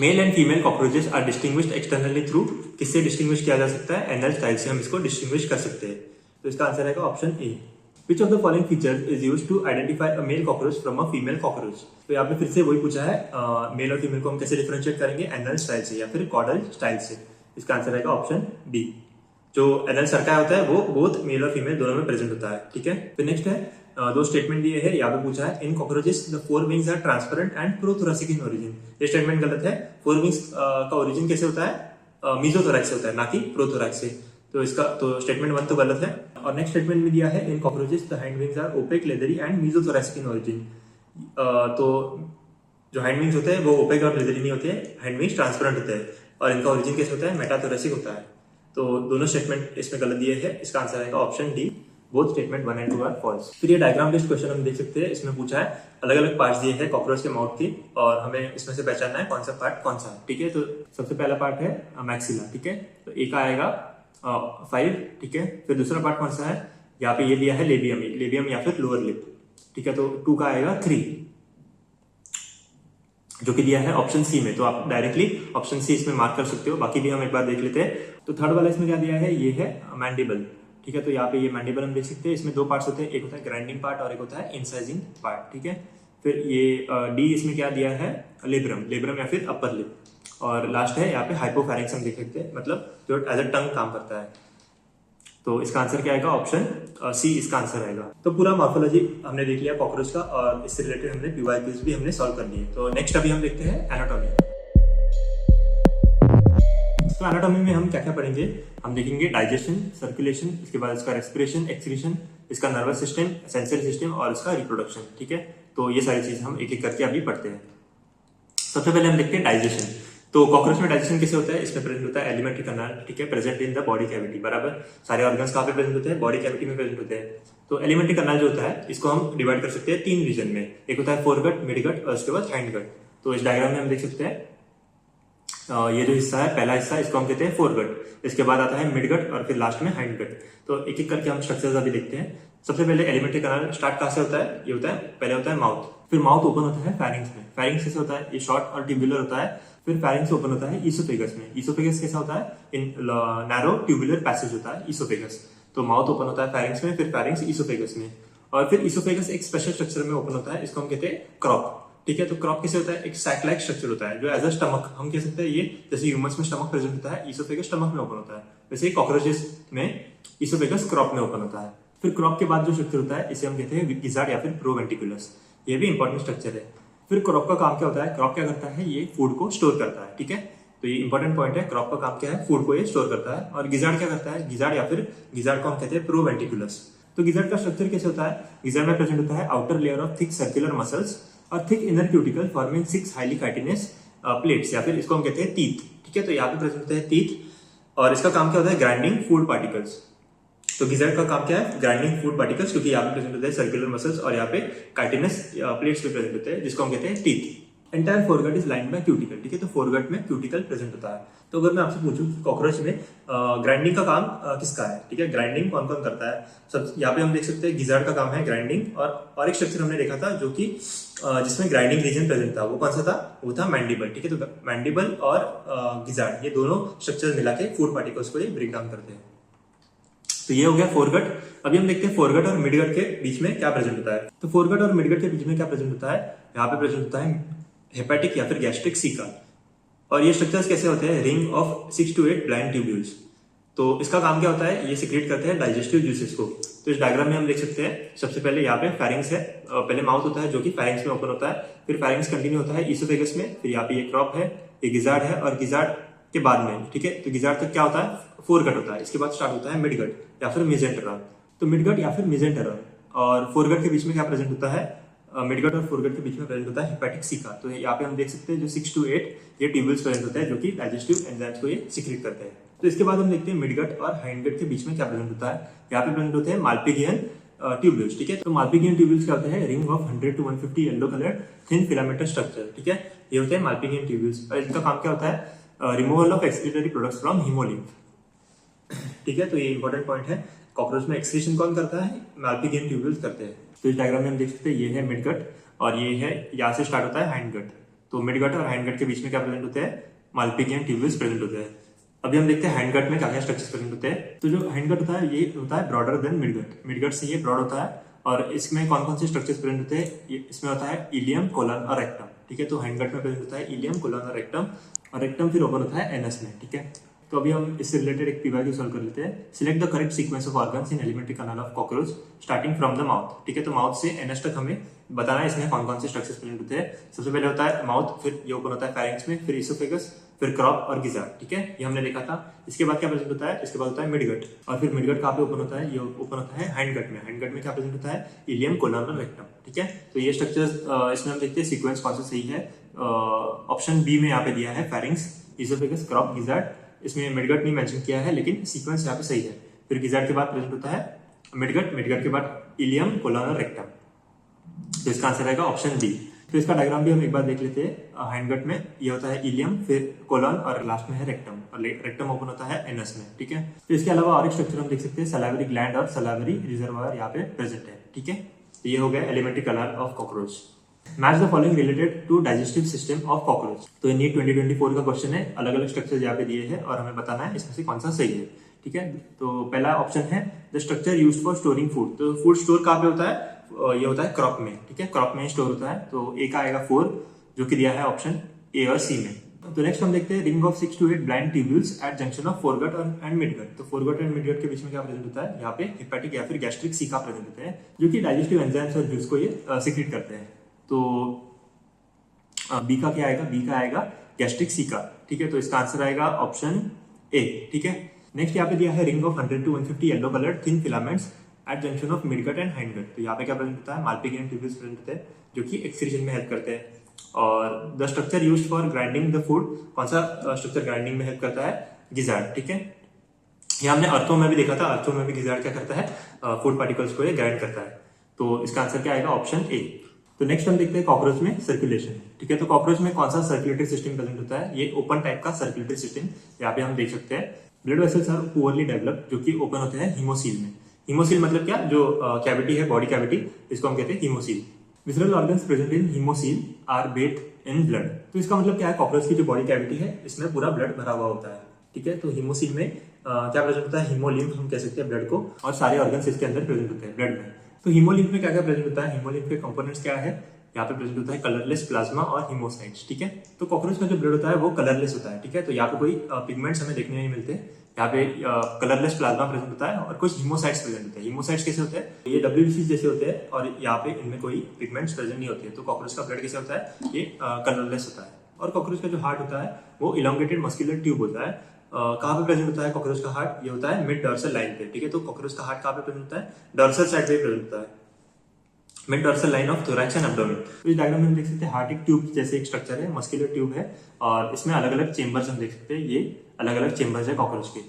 Male and female cockroaches are distinguished externally through. किससे डिस्टिंग्विश किया जा सकता है? एनल स्टाइल से हम इसको डिस्टिंग्विश कर सकते हैं। तो इसका आंसर आएगा option A. Which of the following feature is use to identify a male cockroach from a female cockroach. तो यहाँ पे फिर से वही पूछा है, मेल और फीमेल को हम कैसे डिफरेंशिएट करेंगे? एनल स्टाइल से या फिर कॉर्डल स्टाइल से। इसका आंसर आएगा ऑप्शन बी। जो एनल सर्काई होता है वो बोथ मेल और फीमेल दोनों में प्रेजेंट होता है। ठीक है, फिर नेक्स्ट है, दो स्टेटमेंट दिए है, यहाँ पे पूछा है, in cockroaches the 4 wings are transparent and prothoracic in origin. ये स्टेटमेंट गलत है। 4 विंग्स का ओरिजिन कैसे होता है? मीजोथोरैक्स से होता है, ना कि प्रोथोरैक्स से। तो इसका तो स्टेटमेंट 1 तो गलत है। और नेक्स्ट स्टेटमेंट में दिया है, in cockroaches the hind wings are opaque, leathery and mesothoracic in origin. तो जो हाइंड विंग्स होते हैं वो ओपेक और लेदरी नहीं होते हैं, हाइंड विंग्स ट्रांसपेरेंट होते हैं, और इनका ओरिजिन कैसे होता है? मेटाथोरैसिक होता है। तो दोनों स्टेटमेंट इसमें गलत दिए हैं। इसका आंसर आएगा option D, both statement 1 and 2 are false. फिर ये डायग्राम बेस्ड क्वेश्चन हम देख सकते हैं। इसमें पूछा है, अलग अलग पार्ट्स दिए हैं कॉकरोच के माउथ की, और हमें इसमें से पहचानना है कौन सा पार्ट कौन सा। ठीक है, तो सबसे पहला पार्ट है मैक्सिला। ठीक है, तो ए का आएगा 5। ठीक है, फिर दूसरा पार्ट कौन सा है? यहाँ पे ये दिया है लेबियम, लेबियम या फिर लोअर लिप। ठीक है, तो 2 का आएगा 3, जो कि दिया है ऑप्शन सी में। तो आप डायरेक्टली ऑप्शन सी इसमें मार्क कर सकते हो, बाकी भी हम एक बार देख लेते हैं। तो थर्ड वाला इसमें क्या दिया है? ये है मैंडिबल। ठीक है, तो यहाँ पे ये मैंडिबल हम देख सकते हैं। इसमें 2 पार्ट्स होते हैं, एक होता है ग्राइंडिंग पार्ट और एक होता है इंसाइजिंग पार्ट। ठीक है, फिर ये डी इसमें क्या दिया है? लेब्रम, लेब्रम या फिर अपर लिप। और लास्ट है यहाँ पे हाइपोफैरिंक्स हम देख सकते हैं, मतलब जो एज अ टंग काम करता है। तो इसका आंसर क्या आएगा? ऑप्शन सी इसका आंसर आएगा। तो पूरा मॉर्फोलॉजी हमने देख लिया कॉकरोच का, और इससे रिलेटेड हमने पीवाईक्यूज भी हमने सॉल्व कर लिए। तो नेक्स्ट अभी हम देखते हैं एनाटॉमी। तो एनाटॉमी में हम क्या क्या पढ़ेंगे? हम देखेंगे डाइजेशन, सर्कुलेशन, इसके बाद इसका रेस्पिरेशन, एक्सक्रीशन, इसका नर्वस सिस्टम, सेंसरी सिस्टम और इसका रिप्रोडक्शन। ठीक है, तो ये सारी चीज हम एक एक करके अभी पढ़ते हैं। सबसे पहले हम देखते हैं डाइजेशन। तो कॉकरोच में डाइजेशन कैसे होता है? इसमें प्रेजेंट होता है एलिमेंट्री कैनाल। ठीक है, present in the body cavity. बराबर, सारे ऑर्गन्स कहाँ पे प्रेजेंट होते हैं? बॉडी कैविटी में प्रेजेंट होते हैं। तो एलिमेंट्री कैनाल जो होता है, इसको हम डिवाइड कर सकते हैं 3 रीजन में। एक होता है फोरगट, मिडगट और उसके बाद हाइंडगट। तो इस डायग्राम में हम देख सकते हैं, ये जो हिस्सा है, पहला हिस्सा, इसको हम कहते हैं फोरगट। इसके बाद आता है मिडगट और फिर लास्ट में हाइंडगट। तो एक एक करके हम स्ट्रक्चर्स अभी देखते हैं। सबसे पहले एलिमेंट्री कैनाल स्टार्ट कहाँ से होता है? ये होता है, पहले होता है माउथ, फिर माउथ ओपन होता है फेरिंग्स में। फेरिंग्स कैसे होता है? ये शॉर्ट और ट्यूबुलर होता है। फिर फेरिंग्स ओपन होता है ईसोफेगस में। ईसोफेगस कैसा होता है? इन नैरो ट्यूबुलर पैसेज होता है ईसोफेगस। तो माउथ ओपन होता है फेरिंग्स में, फिर फेरिंग्स ईसोफेगस में, और फिर ईसोफेगस एक स्पेशल स्ट्रक्चर में ओपन होता है, इसको हम कहते हैं क्रॉप। ठीक है, तो क्रॉप कैसे होता है? एक सैक लाइक स्ट्रक्चर होता है, जो एज अ स्टमक हम कह सकते हैं। ये जैसे ह्यूमंस में स्टमक प्रेजेंट होता है, ईसोफेगस स्टमक में ओपन होता है, वैसे कॉकरोचेस में ईसोफेगस क्रॉप में ओपन होता है। फिर क्रॉप के बाद जो स्ट्रक्चर होता है, इसे हम कहते हैं गिजार्ड या फिर प्रोवेंटिकुलस। ये भी इंपॉर्टेंट स्ट्रक्चर है। फिर क्रॉप का काम क्या होता है? क्रॉप क्या करता है? ये फूड को स्टोर करता है। ठीक है, तो ये इंपॉर्टेंट पॉइंट है। क्रॉप का काम क्या है? फूड को ये स्टोर करता है। और गिजार्ड क्या करता है? गिजार्ड या फिर गिजार्ड को हम कहते हैं प्रोवेंटिकुलस। तो गिजार्ड का स्ट्रक्चर कैसे होता है? गिजार्ड में प्रेजेंट होता है outer layer of thick circular muscles और thick inner cuticle forming 6 highly chitinous plates, या फिर इसको हम कहते हैं टीथ। ठीक है, तो यहाँ पे प्रेजेंट होते हैं टीथ, और इसका काम क्या होता है? Grinding food particles. तो गिजार्ड का काम क्या है? ग्राइंडिंग फूड पार्टिकल्स, क्योंकि यहाँ पे प्रेजेंट होते हैं सर्कुलर मसल्स और यहाँ पे काइटिनस प्लेट्स पे प्रेजेंट होते हैं, जिसको हम कहते हैं teeth. Entire foregut is line by cuticle, ठीक है। तो फोरगट में क्यूटिकल प्रेजेंट होता है। तो अगर मैं आपसे पूछूं कि कॉकरोच में ग्राइंडिंग का काम किसका है, ठीक है, ग्राइंडिंग कौन कौन करता है। सब यहाँ पे हम देख सकते हैं गिजार्ड का काम है ग्राइंडिंग, और एक स्ट्रक्चर हमने देखा था जो कि जिसमें ग्राइंडिंग रीजन प्रेजेंट था, वो कौन सा था, वो था मैंडिबल, ठीक है। तो मैंडिबल और गिजार्ड, ये दोनों स्ट्रक्चर मिला के फूड पार्टिकल्स को ये ब्रेक डाउन करते हैं। तो ये हो गया फोरगट। अभी हम देखते हैं फोरगट और मिडगट के बीच में क्या प्रेजेंट होता है। तो फोरगट और मिडगट के बीच में क्या प्रेजेंट होता है, यहाँ पे प्रेजेंट होता है हेपेटिक या फिर गैस्ट्रिक सीका। और ये स्ट्रक्चर्स कैसे होते हैं, ring of 6 to 8 blind tubules. तो इसका काम क्या होता है, ये सिक्रेट करते हैं डाइजेस्टिव जूसेस को। तो इस डायग्राम में हम देख सकते हैं, सबसे पहले यहाँ पे फेरिंग्स है, पहले माउथ होता है जो कि फेरिंग्स में ओपन होता है, फिर फेरिंग्स कंटिन्यू होता है ईसोफेगस में, फिर यहाँ पे ये क्रॉप है, ये गिजार्ड है, और गिजार्ड के बाद में, ठीक है, तो गिजार्ड तक क्या होता है, फोरगट होता है। इसके बाद स्टार्ट होता है मिडगट या फिर मिजेंटेरा। तो मिडगट या फिर मिजेंटेरा और फोरगट के बीच में क्या प्रेजेंट होता है, मिडगट और फोरगट के बीच में प्रेजेंट होता है हेपेटिक सीका। तो यहाँ पे हम देख सकते हैं जो 6 to 8 ये ट्यूब्यूल्स प्रेजेंट होते हैं जो कि डाइजेस्टिव एंजाइम्स को ये सिक्रेट करते हैं। तो इसके बाद हम देखते हैं मिडगट और हाइंडगट के बीच में क्या प्रेजेंट होता है। यहाँ पे प्रेजेंट होते हैं माल्पिगियन ट्यूब्यूल्स, ठीक है। तो माल्पिगियन ट्यूब्यूल्स क्या होते हैं, ring of 100 to 150 yellow colour thin filamental structure, ठीक है, ये होते हैं माल्पिगियन ट्यूब्यूल्स। और इनका काम क्या होता है, removal of excretory products from haemolymph, ठीक है। तो ये इंपॉर्टेंट पॉइंट है, कॉकरोच में एक्सक्रीशन कौन करता है, माल्पिगियन ट्यूब्यूल्स करते हैं। तो इस डायग्राम में हम देख सकते हैं ये है मिडगट और ये है, यहाँ से स्टार्ट होता है हाइंडगट। तो मिडगट और हाइंडगट के बीच में क्या प्रेजेंट होते हैं, माल्पिगियन ट्यूब्यूल्स प्रेजेंट होते हैं। अभी हम देखते हैं हाइंडगट में क्या क्या स्ट्रक्चर्स प्रेजेंट होते हैं। तो जो हाइंडगट होता है ये होता है ब्रॉडर देन मिडगट, मिडगट से ये ब्रॉड होता है। और इसमें कौन कौन से स्ट्रक्चर्स प्रेजेंट होते हैं, इसमें होता है इलियम, कोलन और रेक्टम, ठीक है। तो हाइंडगट में प्रेजेंट होता है इलियम, कोलन और रेक्टम फिर ओपन होता है एनस में, ठीक है। तो अभी हम इससे रिलेटेड एक पीवाईक्यू सॉल्व कर लेते हैं। Select the correct sequence of organs in elementary canal of cockroach starting from the mouth, ठीक है। तो माउथ से एनस तक हमें बताना है इसमें कौन कौन से स्ट्रक्चर्स प्रेजेंट होते हैं। सबसे पहले होता है माउथ, फिर ये ओपन होता है फेरिंग्स में, फिर इसोफेगस, फिर क्रॉप और गिजार्ड, ठीक है, ये हमने देखा था। इसके बाद क्या प्रेजेंट होता है, इसके बाद होता है मिडगट, और फिर मिडगट कहाँ पे ओपन होता है, ये ओपन होता है हाइंडगट में। हाइंडगट में क्या प्रेजेंट होता है, इलियम, कोलन और रेक्टम, ठीक है। तो ये स्ट्रक्चर्स इसमें हम देखते हैं सीक्वेंस कौन सा सही है। ऑप्शन बी में यहाँ पे दिया है फेरिंग्स, इसोफेगस, क्रॉप, गिजार्ड। इसमें मिडगट नहीं मेंशन किया है लेकिन सीक्वेंस यहाँ पे सही है। फिर गिजार्ड के बाद प्रेजेंट होता है मिडगट, मिडगट के बाद इलियम, कोलन और रेक्टम। तो इसका आंसर आएगा ऑप्शन बी। तो इसका डायग्राम भी हम एक बार देख लेते हैं। हाइंडगट में ये होता है इलियम, फिर कोलन और लास्ट में है रेक्टम, और रेक्टम ओपन होता है एनस में, ठीक है। तो इसके अलावा और एक स्ट्रक्चर हम देख सकते हैं, सलाइवरी ग्लैंड और सलाइवरी रिजर्वायर यहाँ पे प्रेजेंट है, ठीक है। तो ये हो गया elementary canal of cockroach. Match the following related to digestive system of cockroach. तो नीट 2024 का क्वेश्चन है, अलग अलग स्ट्रक्चर यहाँ पे दिए हैं और हमें बताना है इसमें से कौन सा सही है, ठीक है। तो पहला ऑप्शन है the structure used for storing food. तो फूड स्टोर कहाँ पे होता है, ये होता है क्रॉप में, ठीक है, क्रॉप में स्टोर होता है। तो ए का आएगा 4 जो कि दिया है ऑप्शन ए और सी में। तो नेक्स्ट हम देखते हैं ring of 6 to 8 blind tubules at junction of foregut and midgut. तो फोरगट एंड मिडगट के बीच में क्या प्रेजेंट होता है, यहाँ पे हेपेटिक या फिर गैस्ट्रिक सीका प्रेजेंट होते हैं जो कि डाइजेस्टिव एंजाइम्स और जूस को ये सिक्रेट करते हैं। तो बी का क्या आएगा, बी का आएगा गैस्ट्रिक सीका, ठीक है। तो इसका आंसर आएगा ऑप्शन ए, ठीक है। नेक्स्ट यहाँ पे दिया है ring of 100 to 150 yellow colour thin filaments at junction of midgut and hindgut. तो यहाँ पे क्या प्रेजेंट होता है, माल्पिगियन ट्यूब्यूल्स प्रेजेंट होते हैं जो कि एक्सक्रीशन में हेल्प करते हैं। और the structure used for grinding the food, कौन सा स्ट्रक्चर ग्राइंडिंग में हेल्प करता है, गिजार्ड, ठीक है। ये हमने अर्थों में भी देखा था, अर्थों में भी गिजार्ड क्या करता है, फूड पार्टिकल्स को ये ग्राइंड करता है। तो इसका आंसर क्या आएगा, ऑप्शन ए। तो नेक्स्ट हम देखते हैं कॉकरोच में सर्कुलेशन, ठीक है। तो कॉकरोच में कौन सा सर्कुलेटरी सिस्टम प्रेजेंट होता है, ये ओपन टाइप का सर्कुलेटरी सिस्टम यहाँ पे हम देख सकते हैं। Blood vessels are poorly developed जो कि ओपन होते हैं हीमोसील में। हीमोसील मतलब क्या, जो कैविटी है, बॉडी कैविटी, इसको हम कहते हैं haemocoel. Visceral organs present in haemocoel are bathed in blood. तो इसका मतलब क्या है, कॉकरोच की जो बॉडी कैविटी है इसमें पूरा ब्लड भरा हुआ होता है, ठीक है। तो हीमोसील में क्या प्रेजेंट होता है, हीमोलिम्फ हम कह सकते हैं ब्लड को, और सारे ऑर्गन्स इसके अंदर प्रेजेंट होते हैं ब्लड में। तो हीमोलिम्फ में क्या क्या प्रेजेंट होता है, हीमोलिम्फ के कंपोनेंट्स क्या है, यहाँ पे प्रेजेंट होता है कलरलेस प्लाज्मा और हीमोसाइट्स, ठीक है। तो कॉकरोच का जो ब्लड होता है वो कलरलेस होता है, ठीक है। तो यहाँ पे कोई पिगमेंट्स हमें देखने नहीं मिलते। यहाँ पे कलरलेस प्लाज्मा प्रेजेंट होता है और कुछ हीमोसाइट्स प्रेजेंट होते हैं। हीमोसाइट्स कैसे होते हैं, ये WBC जैसे होते हैं और यहाँ पे इनमें कोई पिगमेंट्स प्रेजेंट नहीं होते हैं। तो कॉकरोच का ब्लड कैसे होता है, ये कलरलेस होता है। और कॉकरोच का जो हार्ट होता है वो इलोंगेटेड मस्कुलर ट्यूब होता है। कहाँ पे प्रेजेंट होता है कॉकरोच का हार्ट, ये होता है मिड डॉर्सल लाइन पे, ठीक है। तो कॉकरोच का हार्ट कहाँ पे प्रेजेंट होता है, डॉर्सल साइड पे प्रेजेंट होता है, mid dorsal line of thorax and abdomen. तो इस डायग्राम में हम देख सकते हैं हार्ट एक ट्यूब जैसे एक स्ट्रक्चर है, मस्कुलर ट्यूब है, और इसमें अलग अलग चेंबर्स हम देख सकते हैं। ये अलग अलग चेंबर्स है कॉकरोच के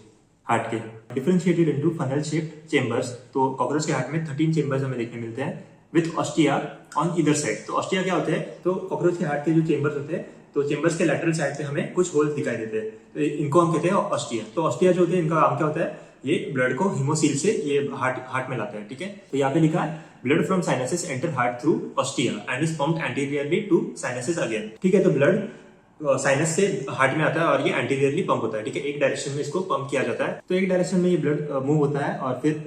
हार्ट के, differentiated into funnel shaped chambers. तो कॉकरोच के हार्ट में 13 चेंबर्स हमें देखने मिलते हैं, with ostia on either side. तो ऑस्टिया क्या होते हैं, तो कॉकरोच के हार्ट के जो चेंबर्स होते हैं, तो चेंबर्स के लैटरल साइड पे हमें कुछ होल्स दिखाई देते हैं, तो इनको हम कहते हैं ऑस्टिया। तो ऑस्टिया जो होते हैं इनका काम क्या होता है, ये ब्लड को हीमोसील से ये हार्ट में लाते हैं, ठीक है। तो यहाँ पे लिखा है blood from sinuses enter heart through ostia and is pumped anteriorly to sinuses again, ठीक है। तो ब्लड साइनस से हार्ट में आता है और ये एंटीरियरली पंप होता है, ठीक है। एक डायरेक्शन में इसको पंप किया जाता है, तो एक डायरेक्शन में ये ब्लड मूव होता है और फिर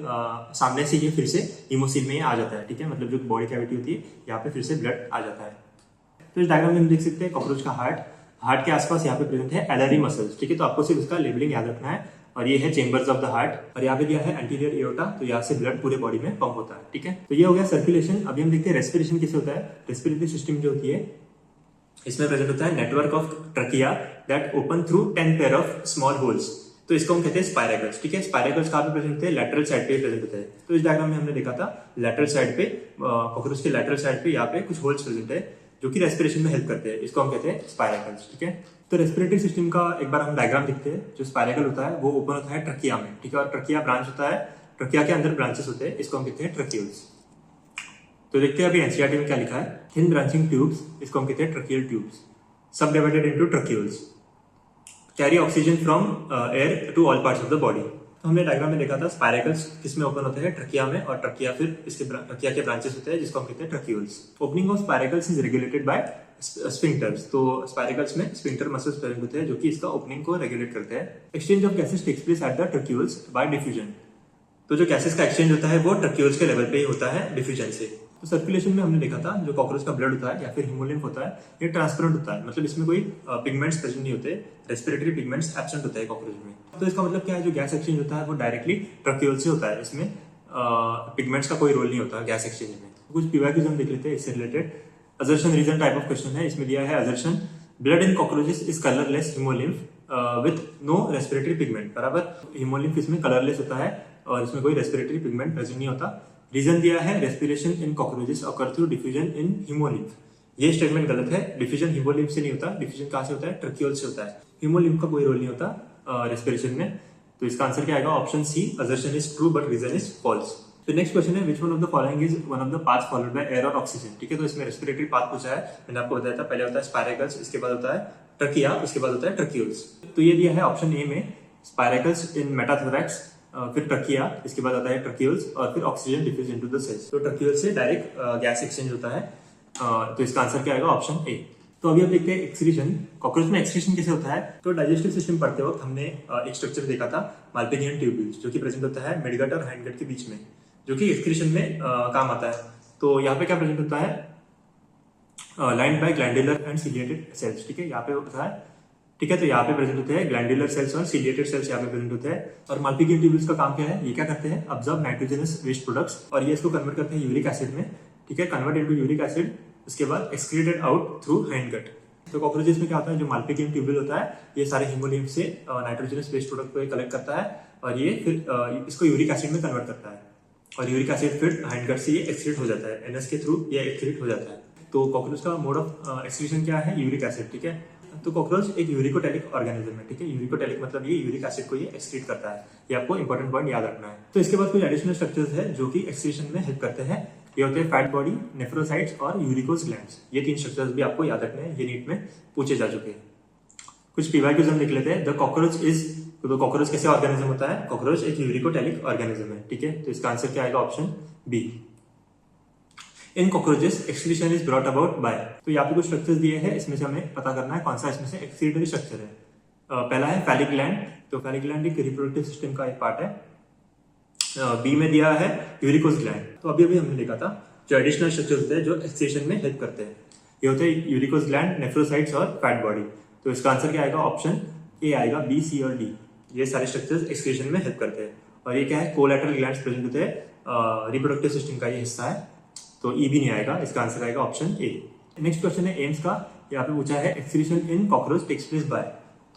सामने से ये फिर से हीमोसील में आ जाता है, ठीक है। मतलब जो बॉडी कैविटी होती है यहाँ पे फिर से ब्लड आ जाता है। तो इस डायग्राम में हम देख सकते हैं कॉकरोच का हार्ट के आसपास यहाँ पे प्रेजेंट है एलआरई मसल्स, ठीक है। तो आपको सिर्फ इसका लेबलिंग याद रखना है। और ये है चेंबर्स ऑफ द हार्ट, और यहाँ पे दिया है एंटीरियर एओर्टा, तो यहाँ से ब्लड पूरे बॉडी में पंप होता है, ठीक है। तो ये हो गया सर्कुलेशन। अभी हम देखते हैं रेस्पिरेशन कैसे होता है। रेस्पिरेटरी सिस्टम जो होती है इसमें प्रेजेंट होता है network of trachea that open through 10 pair of small holes, तो इसको हम कहते हैं स्पायरेकल्स, ठीक है। स्पायरेकल्स कहाँ पे प्रेजेंट होते हैं, लैटरल साइड पे प्रेजेंट होते हैं। तो इस डायग्राम में हमने देखा था लैटरल साइड पे, कॉकरोच के लैटरल साइड पे यहाँ पे कुछ होल्स प्रेजेंट है जो कि रेस्पिरेशन में हेल्प करते हैं, इसको हम कहते हैं स्पायरेकल्स, ठीक है। तो रेस्पिरेटरी सिस्टम का एक बार हम डायग्राम देखते हैं। जो स्पायरेकल होता है वो ओपन होता है ट्रकिया में, ठीक है। और ट्रकिया ब्रांच होता है, ट्रकिया के अंदर ब्रांचेस होते हैं, इसको हम कहते हैं ट्रक्यूल्स। तो देखते हैं अभी एनसीईआरटी में क्या लिखा है। थिन ब्रांचिंग ट्यूब्स, इसको हम कहते हैं tracheal tubes, subdivided into tracheoles, carry oxygen from air to all parts of the body. तो हमने डायग्राम में देखा था स्पायरेकल्स किसमें ओपन होते हैं, ट्रकिया में, और ट्रकिया फिर इसके ट्रकिया के ब्रांचेस होते हैं जिसको हम कहते हैं tracheoles. Opening of spiracles is regulated by sphincters, तो स्पायरेकल्स में स्फिंक्टर मसल्स प्रेजेंट होते हैं जो कि इसका ओपनिंग को रेगुलेट करते हैं। Exchange of gases takes place at the tracheoles by diffusion, तो जो गैसेस का एक्सचेंज होता है वो ट्रक्यूल्स के लेवल पे ही होता है डिफ्यूजन से। तो सर्कुलेशन में हमने देखा था जो कॉकरोच का ब्लड होता है या फिर हीमोलिम्फ होता है, ये ट्रांसपेरेंट होता है, मतलब इसमें कोई पिगमेंट्स प्रेजेंट नहीं होते, रेस्पिरेटरी पिगमेंट्स एब्सेंट होते हैं कॉकरोच में। तो इसका मतलब क्या है, जो गैस एक्सचेंज होता है वो डायरेक्टली ट्रक्यूल से होता है, इसमें पिगमेंट्स का कोई रोल नहीं होता गैस एक्सचेंज में। तो कुछ पीवाईक्यूज हम देख लेते हैं इससे related. Assertion reason type of question है, इसमें दिया है assertion blood in cockroaches is colourless haemolymph with no respiratory pigment, बराबर। हीमोलिम्फ इसमें कलरलेस होता है और इसमें कोई रेस्पिरेटरी पिगमेंट प्रेजेंट नहीं होता। रीजन दिया है respiration in cockroaches occur through diffusion in haemolymph, ये स्टेटमेंट गलत है। डिफ्यूजन हीमोलिम्फ से नहीं होता, डिफ्यूजन कहां से होता है, ट्रक्यूल से होता है। हीमोलिम्फ का कोई रोल नहीं होता रेस्पिरेशन में। तो इसका आंसर क्या आएगा, option C, assertion is true but reason is false. तो नेक्स्ट क्वेश्चन है, which one of the following is one of the paths followed by air और ऑक्सीजन, ठीक है। तो इसमें रेस्पिरेटरी पाथ पूछा है, मैंने आपको बताया था, पहले होता है स्पायरेकल्स, इसके बाद होता है ट्रकिया, उसके बाद होता है ट्रक्यूल्स। तो ये दिया है ऑप्शन ए में स्पायरेकल्स इन मेटाथोरैक्स, फिर ट्रकिया, इसके बाद आता है ट्रक्यूल्स और फिर oxygen diffuse into the cells. तो ट्रक्यूल से डायरेक्ट गैस एक्सचेंज होता है, तो इसका आंसर क्या आएगा, ऑप्शन ए। तो अभी हम देखते हैं एक्सक्रीशन। कॉकरोच में एक्सक्रीशन कैसे होता है। तो डाइजेस्टिव सिस्टम पढ़ते वक्त हमने एक स्ट्रक्चर देखा था माल्पिगियन ट्यूब्यूल्स, जो कि प्रेजेंट होता है मिडगट और हाइंडगट के बीच में, जो कि एक्सक्रीशन में काम आता है। तो यहाँ पे क्या प्रेजेंट होता है, lined by glandular and ciliated cells, ठीक है। यहाँ पे होता है, ठीक है। तो यहाँ पे प्रेजेंट होते हैं ग्लैंडुलर सेल्स और सीलिएटेड सेल्स यहाँ पे प्रेजेंट होते हैं। और माल्पिगियन ट्यूब्यूल्स का काम क्या है, ये क्या करते हैं, ऑब्जर्व नाइट्रोजनस वेस्ट प्रोडक्ट्स, और ये इसको कन्वर्ट करते हैं यूरिक एसिड में, ठीक है। कन्वर्ट इनटू यूरिक एसिड, उसके बाद एक्सक्रीटेड आउट थ्रू हाइंडगट। तो कॉकरोचेस में क्या होता है, जो माल्पिगियन ट्यूब्यूल होता है ये सारे हीमोलिम्फ से नाइट्रोजनस वेस्ट प्रोडक्ट को कलेक्ट करता है और ये फिर इसको यूरिक एसिड में कन्वर्ट करता है, और यूरिक एसिड फिर हाइंडगट से ये एक्सक्रीट हो जाता है, एनएस के थ्रू ये एक्सक्रीट हो जाता है। तो कॉकरोच का मोड ऑफ एक्सक्रीशन क्या है, यूरिक एसिड, ठीक है। तो कॉकरोच एक यूरिकोटेलिक ऑर्गेनिज्म है, ठीक है। यूरिकोटेलिक मतलब ये यूरिक एसिड को ये एक्सक्रीट करता है, ये आपको इंपॉर्टेंट पॉइंट याद रखना है। तो इसके बाद कुछ एडिशनल स्ट्रक्चर्स है जो कि एक्सक्रीशन में हेल्प करते हैं, ये होते हैं फैट बॉडी, नेफ्रोसाइट्स और यूरिकोस ग्लैंड्स। ये तीन स्ट्रक्चर्स भी आपको याद रखने हैं, ये नीट में पूछे जा चुके हैं। कुछ पीवाईक्यूज हम देख लेते हैं। द कॉकरोच इज, तो कॉकरोच कैसे ऑर्गेनिज्म होता है, कॉकरोच एक यूरिकोटेलिक ऑर्गेनिज्म है, ठीक है। तो इसका आंसर क्या आएगा, option B. In cockroaches excretion is brought about by, तो यहाँ पे कुछ स्ट्रक्चर्स दिए हैं, इसमें से हमें पता करना है कौन सा इसमें से एक्सक्रीटरी स्ट्रक्चर है। पहला है फैलिक ग्लैंड, तो फैलिक ग्लैंड एक रिप्रोडक्टिव सिस्टम का एक पार्ट है। बी में दिया है यूरिकोस ग्लैंड, तो अभी हमने देखा था जो एडिशनल स्ट्रक्चर होते हैं जो एक्सक्रीशन में हेल्प करते हैं, ये होते हैं यूरिकोस ग्लैंड, नेफ्रोसाइट्स और फैट बॉडी। तो इसका आंसर क्या आएगा, ऑप्शन ए आएगा, बी, सी और डी, ये सारे स्ट्रक्चर्स एक्सक्रीशन में हेल्प करते हैं। और ये क्या है, कोलैटरल ग्लैंड्स प्रेजेंट होते हैं, रिप्रोडक्टिव सिस्टम का ये हिस्सा है, तो ई भी नहीं आएगा, इसका आंसर आएगा ऑप्शन ए। नेक्स्ट क्वेश्चन है एम्स का, यहाँ पे पूछा है excretion in cockroach takes place by,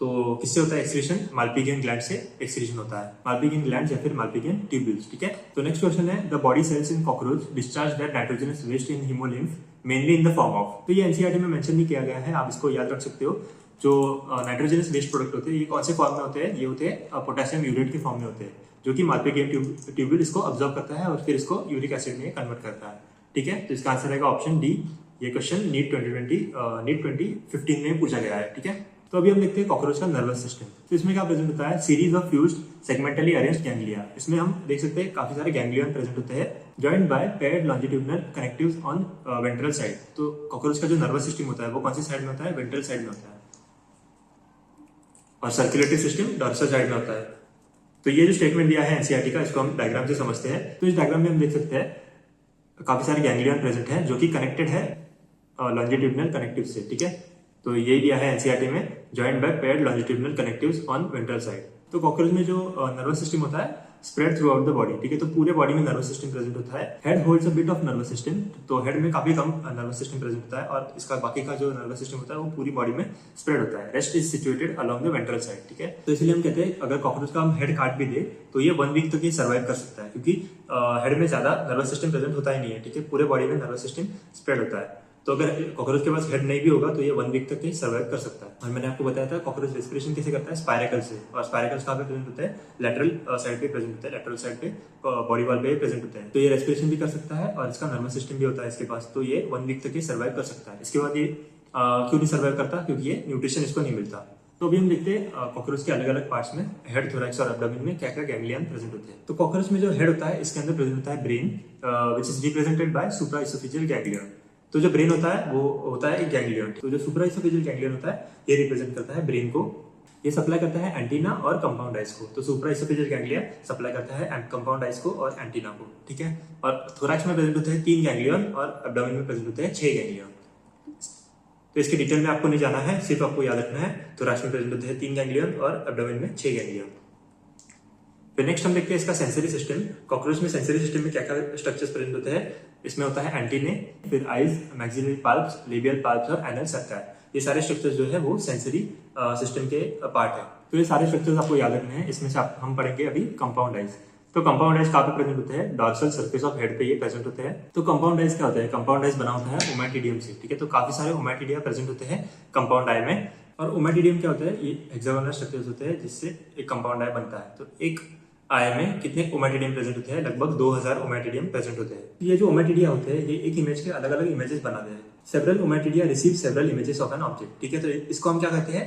तो किससे होता है एक्सक्रीशन, माल्पिगियन ग्लैंड से एक्सक्रीशन होता है, माल्पिगियन ग्लैंड या फिर माल्पिगियन ट्यूब्यूल्स, ठीक है। तो नेक्स्ट क्वेश्चन है, the body cells in cockroach discharge that nitrogenous waste in haemolymph mainly in the form of, तो ये एनसीईआरटी में मेंशन नहीं किया गया है, आप इसको याद रख सकते हो। जो नाइट्रोजनस वेस्ट प्रोडक्ट होते हैं ये कौन से फॉर्म में होते हैं, ये होते हैं पोटेशियम यूरेट के फॉर्म में होते हैं, जो कि माल्पिगियन ट्यूब्यूल इसको ऑब्जर्व करता है और फिर इसको यूरिक एसिड में कन्वर्ट करता है, ठीक है, तो इसका आंसर रहेगा ऑप्शन डी। ये क्वेश्चन नीट 2015 में पूछा गया है। ठीक है, तो अभी हम देखते हैं कॉकरोच का नर्वस सिस्टम। तो इसमें क्या प्रेजेंट होता है, series of fused segmentally arranged ganglia. इसमें हम देख सकते हैं काफी सारे गैंग्लियन प्रेजेंट होते हैं joined by paired longitudinal connectives on ventral side. तो कॉकरोच का जो नर्वस सिस्टम होता है वो कौन सी साइड में होता है, वेंट्रल साइड में होता है, और सर्कुलेटरी सिस्टम डॉर्सल साइड में होता है। तो ये जो स्टेटमेंट दिया है एनसीईआरटी का, इसको हम डायग्राम से समझते हैं। तो इस डायग्राम में हम देख सकते हैं काफी सारे गैंग्लियन प्रेजेंट है जो कि कनेक्टेड है लॉन्जिट्यूडिनल कनेक्टिव से। ठीक है, तो यही दिया है एनसीईआरटी में, joined by paired longitudinal connectives on ventral side. तो कॉकरोच में जो नर्वस सिस्टम होता है spread through out the body. ठीक है, तो पूरे बॉडी में नर्वस सिस्टम प्रेजेंट होता है। Head holds a bit of nervous system, तो हेड में काफी कम नर्वस सिस्टम प्रेजेंट होता है, और इसका बाकी का जो नर्वस सिस्टम होता है वो पूरी बॉडी में स्प्रेड होता है। Rest is situated along the ventral side. ठीक है, तो इसलिए हम कहते हैं अगर कॉकरोच का हम हेड काट भी दे तो ये 1 वीक तक ये सर्वाइव कर सकता है, क्योंकि हेड में ज्यादा नर्वस सिस्टम प्रेजेंट होता ही नहीं है। ठीक है, पूरे बॉडी में नर्वस सिस्टम स्प्रेड होता है। तो अगर कॉकरोच के पास हेड नहीं भी होगा तो ये 1 वीक तक ही सर्वाइव कर सकता है। और मैंने आपको बताया था कॉकरोच रेस्पिरेशन कैसे करता है, स्पाइरेकल से। और स्पाइरेकल्स कहाँ पे प्रेजेंट होते हैं, लेटरल साइड पे प्रेजेंट होते हैं, लेटरल साइड पे बॉडी वॉल पे प्रेजेंट होते हैं। तो ये रेस्पिरेशन भी कर सकता है और इसका नर्वस सिस्टम भी होता है इसके पास, तो ये 1 वीक तक ही सर्वाइव कर सकता है। इसके बाद ये क्यों नहीं सर्वाइव करता, क्योंकि ये न्यूट्रिशन इसको नहीं मिलता। तो अभी हम देखते हैं कॉकरोच के अलग अलग पार्ट्स में, हेड, थोरैक्स और एब्डोमेन में क्या क्या गैंग्लियन प्रेजेंट होते हैं। तो कॉकरोच में जो हेड होता है इसके अंदर प्रेजेंट होता है brain, which is represented by supraoesophageal ganglion. तो जो ब्रेन होता है वो होता है एक गैंग्लियन। तो जो सुप्राइसोफेजियल गैंग्लियन होता है ये रिप्रेजेंट करता है ब्रेन को। ये सप्लाई करता है एंटीना और कंपाउंड आइज को। तो सुप्राइसोफेजियल गैंग्लिया सप्लाई करता है कंपाउंड आइज को और एंटीना को। ठीक है, और थोरैक्स में प्रेजेंट होते हैं 3 गैंग्लियन और एब्डोमेन में प्रेजेंट होते हैं 6 गैंग्लियन। तो इसके डिटेल में आपको नहीं जाना है, सिर्फ आपको याद रखना है थोरैक्स में प्रेजेंट होते हैं 3 गैंग्लियन और एब्डोमेन में 6 गैंग्लियन। फिर नेक्स्ट हम देखते हैं इसका सेंसरी सिस्टम। कॉकरोच में सेंसरी सिस्टम में क्या क्या स्ट्रक्चर्स प्रेजेंट होते हैं, इसमें होता है एंटीने, फिर eyes, maxillary pulps, labial pulps और एनल सर्कल। ये सारे स्ट्रक्चर्स जो है वो सेंसरी सिस्टम के पार्ट है। तो ये सारे स्ट्रक्चर्स आपको याद रखने हैं। इसमें से हम पढ़ेंगे अभी कंपाउंड आइज। तो कंपाउंड आइज कहाँ पे प्रेजेंट होते हैं, डॉर्सल सरफेस ऑफ हेड पे ये प्रेजेंट होते हैं। तो कंपाउंड आइज क्या होता है, कंपाउंड आइज बना होता है ओमैटिडियम से। ठीक है, तो काफी सारे ओमैटिडिया प्रेजेंट होते हैं कंपाउंड आई में। और ओमैटिडियम क्या होता है, ये हेक्सागोनल स्ट्रक्चर्स होते हैं जिससे एक कंपाउंड आई बनता है। तो एक आई में कितने ओमैटिडियम प्रेजेंट होते हैं, लगभग 2000 ओमैटिडियम प्रेजेंट होते हैं। ये जो ओमैटिडिया होते हैं ये एक इमेज के अलग अलग इमेजेस बनाते हैं। Several ommatidia receive several images of an object. ठीक है, तो इसको हम क्या कहते हैं,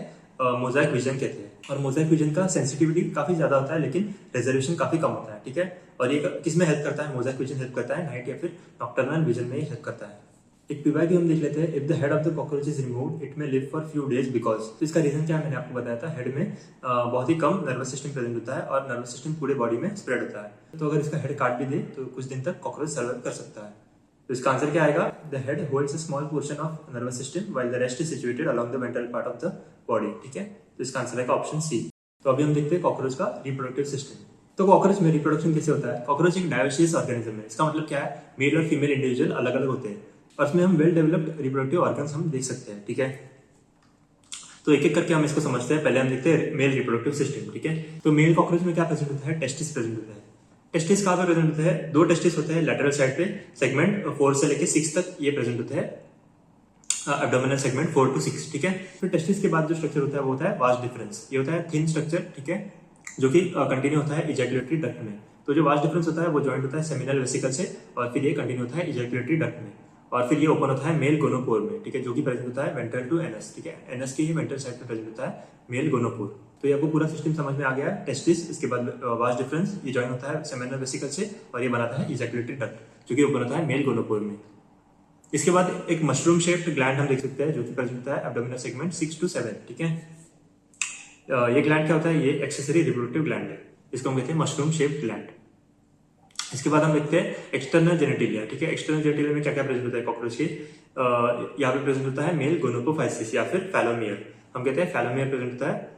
मोजाइक विजन कहते हैं। और मोजाइक विजन का सेंसिटिविटी काफी ज्यादा होता है लेकिन रेजोल्यूशन काफी कम होता है। ठीक है, और ये किसमें हेल्प करता है, मोजाइक विजन हेल्प करता है नाइट या फिर नॉक्टर्नल विजन में ही हेल्प करता है। एक पीवाई भी हम देख लेते हैं। If the head of the cockroach is removed it may live for few days because. तो इसका रीजन क्या है, मैंने आपको बताया था, हेड में बहुत ही कम नर्वस सिस्टम प्रेजेंट होता है और नर्वस सिस्टम पूरे बॉडी में स्प्रेड होता है। तो अगर इसका हेड काट भी दे तो कुछ दिन तक कॉकरोच सर्वाइव कर सकता है। तो इसका आंसर क्या आएगा, the head holds a small portion of nervous system while the rest is situated along the ventral part of the body. ठीक है, तो इसका आंसर आएगा ऑप्शन सी। तो अभी हम देखते हैं कॉकरोच का रिप्रोडक्टिव सिस्टम। तो कॉकरोच में रिप्रोडक्शन कैसे होता है, कॉकरोच एक डायोसियस ऑर्गेनिज्म है। इसका मतलब क्या है, मेल और फीमेल इंडिविजुअल अलग अलग होते हैं और उसमें हम वेल डेवलप्ड रिप्रोडक्टिव ऑर्गन्स हम देख सकते हैं। ठीक है, तो एक एक करके हम इसको समझते हैं। पहले हम देखते हैं मेल रिप्रोडक्टिव सिस्टम। ठीक है, तो मेल कॉकरोच में क्या प्रेजेंट होता है, टेस्टिस प्रेजेंट होता है। टेस्टिस कहाँ पे प्रेजेंट होते हैं, 2 टेस्टिस होते हैं लेटरल साइड पे, सेगमेंट 4 से लेके 6 तक ये प्रेजेंट होते हैं, एब्डोमिनल सेगमेंट 4 to 6। ठीक है, फिर टेस्टिस के बाद जो स्ट्रक्चर होता है वो होता है वास्ट डिफरेंस। ये होता है थिन स्ट्रक्चर, ठीक है, जो कि कंटिन्यू होता है इजैकुलेटरी डक्ट में। तो जो वास्ट डिफरेंस होता है वो जॉइंट होता है सेमिनल वेसिकल से और फिर ये कंटिन्यू होता है इजैकुलेटरी डक्ट में और फिर ये ओपन होता है मेल गोनोपोर में। ठीक है, जो कि प्रेजेंट होता है वेंट्रल टू एनस। ठीक है, एनस के ये वेंट्रल साइड में प्रेजेंट होता है मेल गोनोपोर। तो ये आपको पूरा सिस्टम समझ में आ गया है। टेस्टिस, इसके बाद वास्ट डिफरेंस, ये जॉइन होता है सेमिनल वेसिकल से और ये बनाता है इजैकुलेटरी डक्ट जो कि ओपन होता है मेल गोनोपोर में। इसके बाद एक मशरूम शेप्ड ग्लैंड हम देख सकते हैं जो कि प्रेजेंट होता है एब्डोमिनल सेगमेंट 6 to 7। ठीक है, ये ग्लैंड क्या होता है, ये एक्सेसरी रिप्रोडक्टिव ग्लैंड है, इसको हम कहते हैं मशरूम शेप्ड ग्लैंड। इसके बाद हम देखते हैं एक्सटर्नल जेनेटिलिया। ठीक है, एक्सटर्नल जेनेटिलिया में क्या क्या प्रेजेंट होता है कॉकरोच के, यहाँ पे प्रेजेंट होता है मेल गोनोपोफाइसिस या फिर फैलोमियर, हम कहते हैं फैलोमियर प्रेजेंट होता है।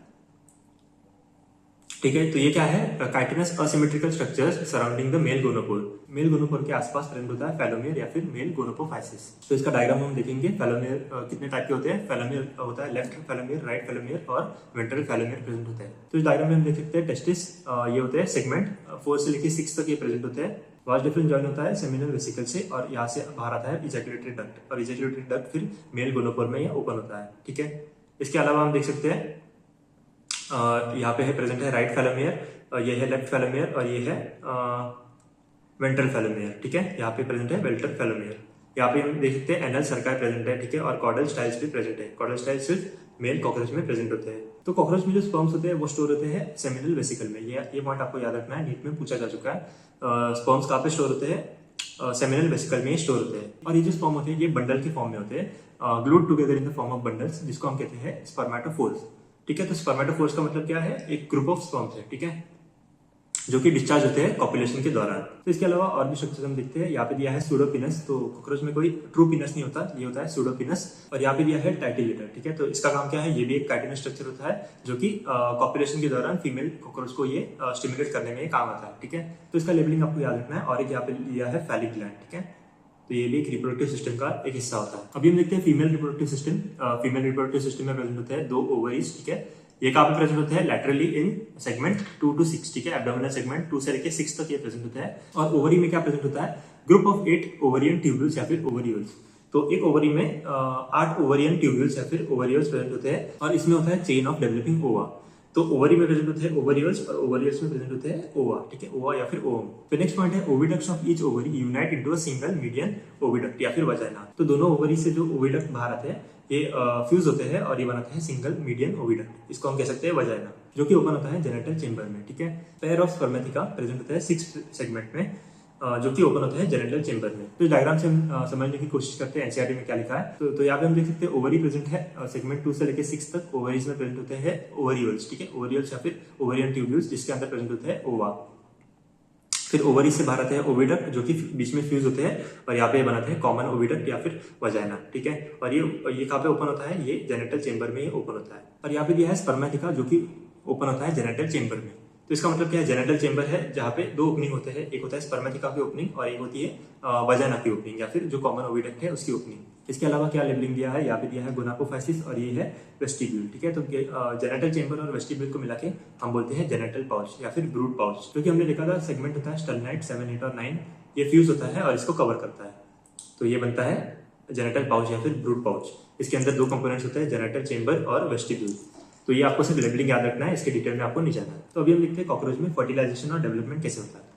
ठीक है, तो ये क्या है, chitinous asymmetrical structures surrounding the male gonopore. Male gonopore के आसपास प्रेजेंट होता है फैलोमियर या फिर मेल गोनोपोफाइसिस। तो इसका डायग्राम हम देखेंगे। फैलोमियर कितने टाइप के होते हैं, फैलोमियर होता है लेफ्ट फैलोमियर, राइट फैलोमियर और वेंट्रल फैलोमियर प्रेजेंट होते हैं। तो इस डायग्राम में हम देख सकते हैं टेस्टिस ये होते हैं सेगमेंट 4 से लेकर 6 तक ये प्रेजेंट होते हैं। वास्ट डिफरेंस जॉइन होता है सेमिनल वेसिकल से और यहाँ से बाहर आता है इजैकुलेटरी डक्ट और इजैकुलेटरी डक्ट फिर मेल गोनोपोर में ये ओपन होता है। ठीक है, इसके अलावा हम देख सकते हैं यहाँ पे है प्रेजेंट है राइट फैलोमियर, ये है लेफ्ट फैलोमियर और ये है वेंट्रल फेलोमियर, ठीक है, यहाँ पे प्रेजेंट है वेंट्रल फेलोमियर। यहाँ पे हम देख सकते हैं एनल सर्काई प्रेजेंट है, ठीक है, और कॉर्डल स्टाइल्स भी प्रेजेंट है। कॉर्डल स्टाइल्स सिर्फ मेल कॉकरोच में प्रेजेंट होते हैं। तो कॉकरोच में जो स्पर्म्स होते हैं वो स्टोर होते हैं सेमिनल वेसिकल में। ये पॉइंट आपको याद रखना है, नीट में पूछा जा चुका है। स्पर्म्स कहाँ पे स्टोर होते हैं? सेमिनल वेसिकल में स्टोर होते हैं। और ये जो स्पर्म होते हैं ये बंडल के फॉर्म में होते हैं, glued together in the form of bundles, जिसको हम कहते हैं स्पर्मेटोफोर्स, ठीक है। तो स्पर्मेटोफोर्स का मतलब क्या है? एक ग्रुप ऑफ स्पर्म्स है, ठीक है, जो कि डिस्चार्ज होते हैं कॉपुलेशन के दौरान। तो इसके अलावा और भी स्ट्रक्चर हम देखते हैं। यहाँ पे दिया है सूडोपिनस, तो कॉकरोच में कोई ट्रू पिनस नहीं होता, ये होता है सूडोपिनस। और यहाँ पे दिया है टाइटिलेटर, ठीक है, तो इसका काम क्या है? ये भी एक काइटिनस स्ट्रक्चर होता है जो कि कॉपुलेशन के दौरान फीमेल कॉकरोच को ये स्टिमुलेट करने में काम आता है, ठीक है। तो इसका लेबलिंग आपको याद रखना है। और एक यहाँ पे दिया है फैलिक ग्लैंड, ठीक है, तो ये भी एक रिप्रोडक्टिव सिस्टम का एक हिस्सा होता है। अभी हम देखते हैं female reproductive system. Female reproductive system में प्रेजेंट होते हैं 2 ओवरीज, ठीक है। ये कहाँ पे प्रेजेंट होते हैं? लैटरली इन सेगमेंट 2 to 6, ठीक है, एब्डोमिनल सेगमेंट 2 से लेके 6 तक ये प्रेजेंट होता है। और ओवरी में क्या प्रेजेंट होता है? ग्रुप ऑफ 8 ओवरियन ट्यूब्यूल्स या फिर ओवरियोल्स। तो एक ओवरी में 8 ओवरियन ट्यूब्यूल्स या फिर ओवरियोल्स प्रेजेंट होते हैं। और इसमें होता है चेन ऑफ डेवलपिंग ओवा। तो ओवरी में प्रेजेंट होते हैं ओवरियोल्स और ओवरियोल्स में प्रेजेंट होते हैं ओवा, ठीक है, ओवा या फिर ओवम। फिर नेक्स्ट पॉइंट है oviducts of each ovary unite into a single median oviduct या फिर वजाइना। तो दोनों ओवरी से जो ओविडक्ट बाहर आते हैं ये फ्यूज होते हैं और ये बनाते हैं सिंगल मीडियन ओविडक्ट, इसको हम कह सकते हैं वजाइना, जो कि ओपन होता है जेनिटल चेंबर में, ठीक है। पेयर ऑफ स्पर्मेटिका प्रेजेंट होता है 6 सेगमेंट में, जो कि ओपन होता है जेनिटल चेंबर में। तो इस डायग्राम से हम समझने की कोशिश करते हैं एनसीईआरटी में क्या लिखा है। तो यहाँ पे हम देख सकते हैं ओवरी प्रेजेंट है सेगमेंट 2 से लेकर 6 तक। ओवरीज में प्रेजेंट होते हैं ओवरियोल्स, ठीक है, ओवरियोल्स या फिर ओवरियन ट्यूब्यूल्स, जिसके अंदर प्रेजेंट होते हैं ओवा। फिर ओवरी से बाहर आते हैं ओविडक्ट, जो कि बीच में फ्यूज होते हैं और यहाँ पे बनाते हैं कॉमन ओविडक्ट या फिर वजाइना, ठीक है। और ये कहाँ पे ओपन होता है? ये जेनिटल चेंबर में ही ओपन होता है। और यहाँ पे दिया है स्पर्मेटिका, जो कि ओपन होता है जेनिटल चेंबर में। तो इसका मतलब क्या है? जेनिटल चेंबर है जहाँ पे 2 ओपनिंग होते हैं, एक होता है स्पर्मेटिका की ओपनिंग और एक होती है वजाइना की ओपनिंग या फिर जो कॉमन ओविडक्ट है उसकी ओपनिंग। इसके अलावा क्या लेबलिंग दिया है? यहाँ पे दिया है गोनापोफाइसिस और ये है वेस्टिब्यूल, ठीक है। तो जेनिटल चेंबर और वेस्टिब्यूल को मिला के हम बोलते हैं जेनिटल पाउच या फिर ब्रूड पाउच, क्योंकि हमने देखा था सेगमेंट होता है स्टर्नाइट 7, 8 और 9, ये फ्यूज होता है और इसको कवर करता है, तो ये बनता है जेनिटल पाउच या फिर ब्रूड पाउच। इसके अंदर 2 कंपोनेंट्स होते हैं, जेनिटल चेंबर और वेस्टिब्यूल। तो ये आपको सिर्फ लेबलिंग याद रखना है, इसके डिटेल में आपको नहीं जाना है। तो अभी हम देखते हैं कॉकरोच में फर्टिलाइजेशन और डेवलपमेंट कैसे होता है।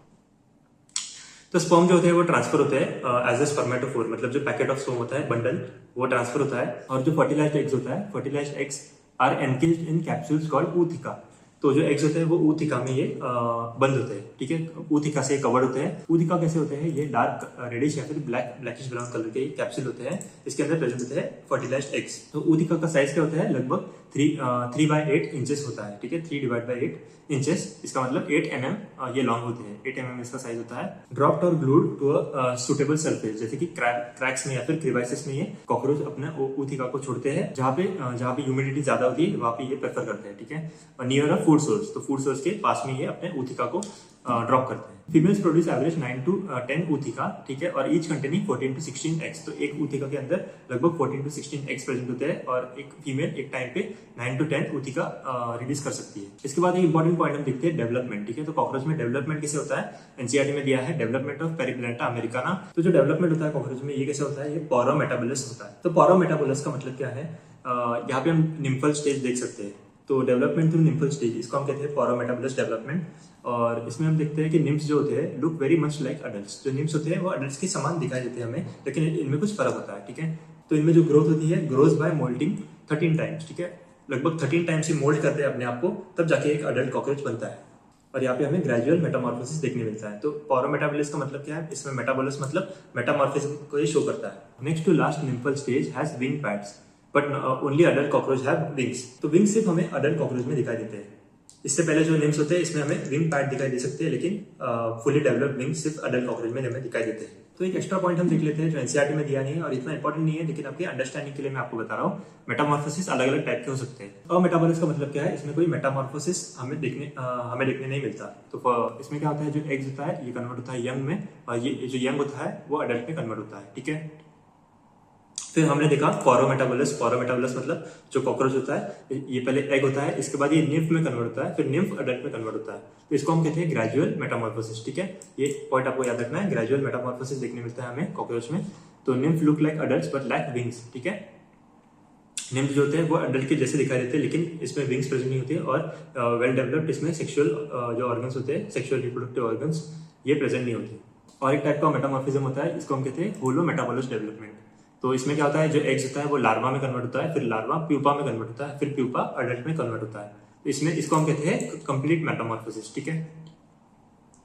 तो स्पर्म जो होते हैं वो ट्रांसफर होते हैं एज ए स्पर्मेटोफोर, मतलब जो पैकेट ऑफ स्पर्म होता है बंडल वो ट्रांसफर होता है। और जो फर्टिलाइज्ड एग्स होता है, fertilised eggs are encased in capsules called ootheca. तो जो एग्स होते हैं वो ऊथिका में ये बंद होते हैं, ठीक है, ऊथिका से कवर्ड होते हैं। ऊथिका कैसे होते हैं? ये डार्क रेडिश या फिर ब्लैकिश ब्राउन कलर के कैप्सूल होते हैं, इसके अंदर प्रेजेंट होते हैं फर्टिलाइज्ड एग्स। तो ऊथिका का साइज क्या होता है? लगभग 3/8 इंचेस होता है, ठीक है, 3/8 इंचेस। इसका मतलब 8 mm ये लॉन्ग होते हैं, 8 mm इसका साइज होता है। ड्रॉप्ड और glued to a suitable surface, जैसे कि क्रैक्स में या फिर क्रिवाइसिस में ये कॉकरोच अपने ऊथिका को छोड़ते हैं, जहाँ पे ह्यूमिडिटी ज्यादा होती है वहाँ पे ये प्रेफर करते हैं, ठीक है, नियर अ फूड सोर्स। तो फूड सोर्स के पास में ये अपने ऊथिका को ड्रॉप करते हैं। फीमेल्स प्रोड्यूस एवरेज 9 to 10 ऊथिका, ठीक है, और ईच कंटेनिंग 14 to 16 एग्स। तो एक ऊथिका के अंदर लगभग 14 to 16 एग्स प्रेजेंट होते हैं और एक फीमेल एक टाइम पे 9 to 10 ऊथिका रिलीज कर सकती है। इसके बाद एक इंपॉर्टेंट पॉइंट हम देखते हैं डेवलपमेंट, ठीक है। तो कॉकरोच में डेवलपमेंट कैसे होता है? एनसीईआरटी में दिया है डेवलपमेंट ऑफ पेरिप्लेटा अमेरिकाना। तो जो डेवलपमेंट होता है कॉकरोच में ये कैसे होता है? ये पोरोमेटाबोलस होता है। तो पोरोमेटाबोलस का मतलब क्या है? यहाँ पे हम निम्फल स्टेज देख सकते हैं। तो डेवलपमेंट थ्रू निम्फल स्टेज, इसको हम कहते हैं पोरोमेटाबोलस डेवलपमेंट। और इसमें हम देखते हैं कि निम्स जो होते हैं look very much like adults. जो निम्स होते हैं वो अडल्ट्स के समान दिखाई देते हैं हमें, लेकिन इनमें कुछ फर्क होता है, ठीक है। तो इनमें जो ग्रोथ होती है, ग्रोज बाय मोल्टिंग 13 टाइम्स, ठीक है, लगभग 13 टाइम्स ही मोल्ड करते हैं अपने आप को, तब जाके एक अडल्ट कॉकरोच बनता है। और यहाँ पे हमें ग्रेजुअल मेटामॉर्फोसिस देखने मिलता है। तो पोरोमेटाबोलिस का मतलब क्या है? इसमें मेटाबोलिस मतलब मेटामॉर्फोसिस को ही शो करता है। Next to last nymphal stage has wing pads, but only adult cockroach have wings. तो विंग्स सिर्फ हमें अडल्ट कॉकरोच में दिखाई देते हैं। इससे पहले जो निम्स होते हैं इसमें हमें विंग पैड दिखाई दे सकते हैं, लेकिन फुली डेवलप्ड विंग्स सिर्फ अडल्ट कॉकरोच में हमें दिखाई देते हैं। तो एक एक्स्ट्रा पॉइंट हम देख लेते हैं जो एनसीईआरटी में दिया नहीं है और इतना इंपॉर्टेंट नहीं है, लेकिन आपके अंडरस्टैंडिंग के लिए मैं आपको बता रहा हूँ। मेटामॉर्फोसिस अलग अलग टाइप के हो सकते हैं। अमेटाबोलिस का मतलब क्या है? इसमें कोई मेटामॉर्फोसिस हमें देखने नहीं मिलता। तो इसमें क्या होता है? जो एग्स होता है ये कन्वर्ट होता है यंग में, और ये जो यंग होता है वो अडल्ट में कन्वर्ट होता है, ठीक है। फिर हमने देखा पोरोमेटाबोलस। पोरोमेटाबोलस मतलब जो कॉकरोच होता है ये पहले एग होता है, इसके बाद ये निम्फ में कन्वर्ट होता है, फिर निम्फ अडल्ट में कन्वर्ट होता है। तो इसको हम कहते हैं ग्रेजुअल मेटामॉर्फोसिस, ठीक है। ये पॉइंट आपको याद रखना है, ग्रेजुअल मेटामॉर्फोसिस देखने मिलता है हमें कॉकरोच में। तो nymph look like adults but lack wings, ठीक है। निम्फ जो होते हैं वो अडल्ट के जैसे दिखाई देते हैं, लेकिन इसमें विंग्स प्रेजेंट नहीं होती और वेल डेवलप्ड इसमें सेक्सुअल जो ऑर्गन्स होते हैं, सेक्सुअल रिप्रोडक्टिव ऑर्गन्स, ये प्रेजेंट नहीं होते। और एक टाइप का मेटामॉर्फिज्म होता है, इसको हम कहते हैं होलो मेटाबोलस डेवलपमेंट। तो इसमें क्या होता है, जो एग्स होता है वो लार्वा में कन्वर्ट होता है, फिर लार्वा प्यूपा में कन्वर्ट होता है, फिर प्यूपा अडल्ट में कन्वर्ट होता है। तो इसमें इसको हम कहते हैं कंप्लीट मेटामॉर्फोसिस, ठीक है।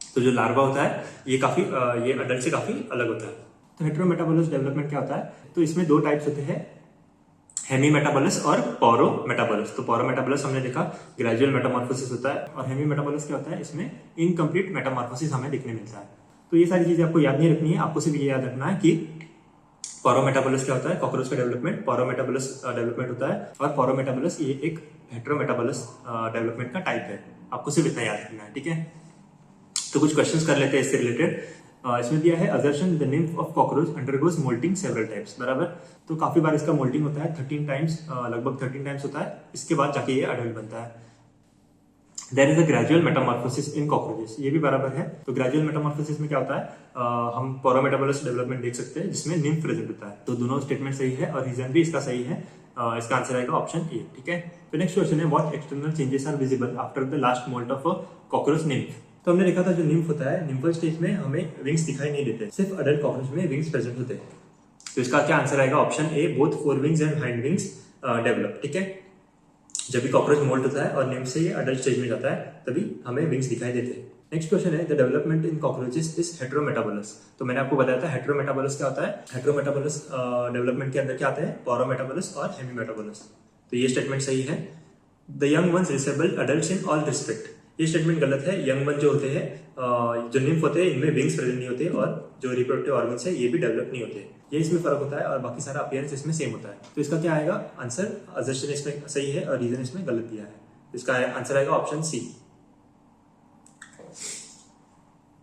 तो जो लार्वा होता है ये अडल्ट से काफी अलग होता है। तो हेटेरोमेटाबोलस डेवलपमेंट क्या होता है, तो इसमें दो टाइप्स होते हैं, हेमी मेटाबोलस और पॉरो मेटाबोलस। तो पॉरो मेटाबोलस हमने देखा ग्रेजुअल मेटामॉर्फोसिस होता है, और हेमी मेटाबोलस क्या होता है, इसमें इनकम्प्लीट मेटामॉर्फोसिस हमें देखने मिलता है। तो ये सारी चीजें आपको याद नहीं रखनी है, आपको सिर्फ ये याद रखना है कि पॉरोमेटाबोलस क्या होता है, कॉकरोच का डेवलपमेंट पॉरोमेटाबोलस डेवलपमेंट होता है, और पॉरोमेटाबोलस ये एक हेटेरोमेटाबोलस डेवलपमेंट का टाइप है। आपको सिर्फ इतना याद रखना है, ठीक है। तो कुछ क्वेश्चंस कर लेते हैं इससे रिलेटेड। इसमें दिया है assertion the nymph of cockroach undergoes moulting several types, बराबर। तो काफी बार इसका मोल्टिंग होता है, 13 टाइम्स, लगभग 13 टाइम्स होता है, इसके बाद जाके ये अडल्ट बनता है। There is a gradual metamorphosis in cockroaches, ये भी बराबर है। तो ग्रेजुअल मेटामॉर्फोसिस में क्या होता है, हम पॉरोमेटाबोलस डेवलपमेंट देख सकते हैं जिसमें निम्फ प्रेजेंट होता है। तो दोनों स्टेटमेंट सही है और रीजन भी इसका सही है। इसका आंसर आएगा ऑप्शन ए, ठीक है। तो नेक्स्ट क्वेश्चन है, what external changes are visible after the last moult of cockroach nymph. तो हमने देखा था जो निम्फ होता है, निम्फल स्टेज में हमें विंग्स दिखाई नहीं देते, सिर्फ अडल्ट कॉकरोच में विंग्स प्रेजेंट होते हैं। तो इसका क्या आंसर आएगा, option A, both four wings and hind wings develop, ठीक है। जब भी कॉकरोच मोल्ट होता है और निम्फ से ये अडल्ट स्टेज में जाता है तभी हमें विंग्स दिखाई देते हैं। नेक्स्ट क्वेश्चन है, the development in cockroaches is heterometabolous. तो मैंने आपको बताया था हेटेरोमेटाबोलस क्या होता है। हेटेरोमेटाबोलस डेवलपमेंट के अंदर क्या आते हैं, पॉरोमेटाबोलस और हेमीमेटाबोलस। तो ये स्टेटमेंट सही है। The young ones receivable adults in all respect, ये स्टेटमेंट गलत है। यंग वन जो होते हैं, जो निम्फ होते हैं, इनमें विंग्स प्रेजेंट नहीं होते, और जो रिप्रोडक्टिव ऑर्गन्स है ये भी डेवलप नहीं होते। ये इसमें फर्क होता है, और बाकी सारा अपीयरेंस इसमें सेम होता है। तो इसका क्या आएगा आंसर, असर्शन इसमें सही है और रीजन इसमें गलत दिया है। इसका आंसर आएगा option C.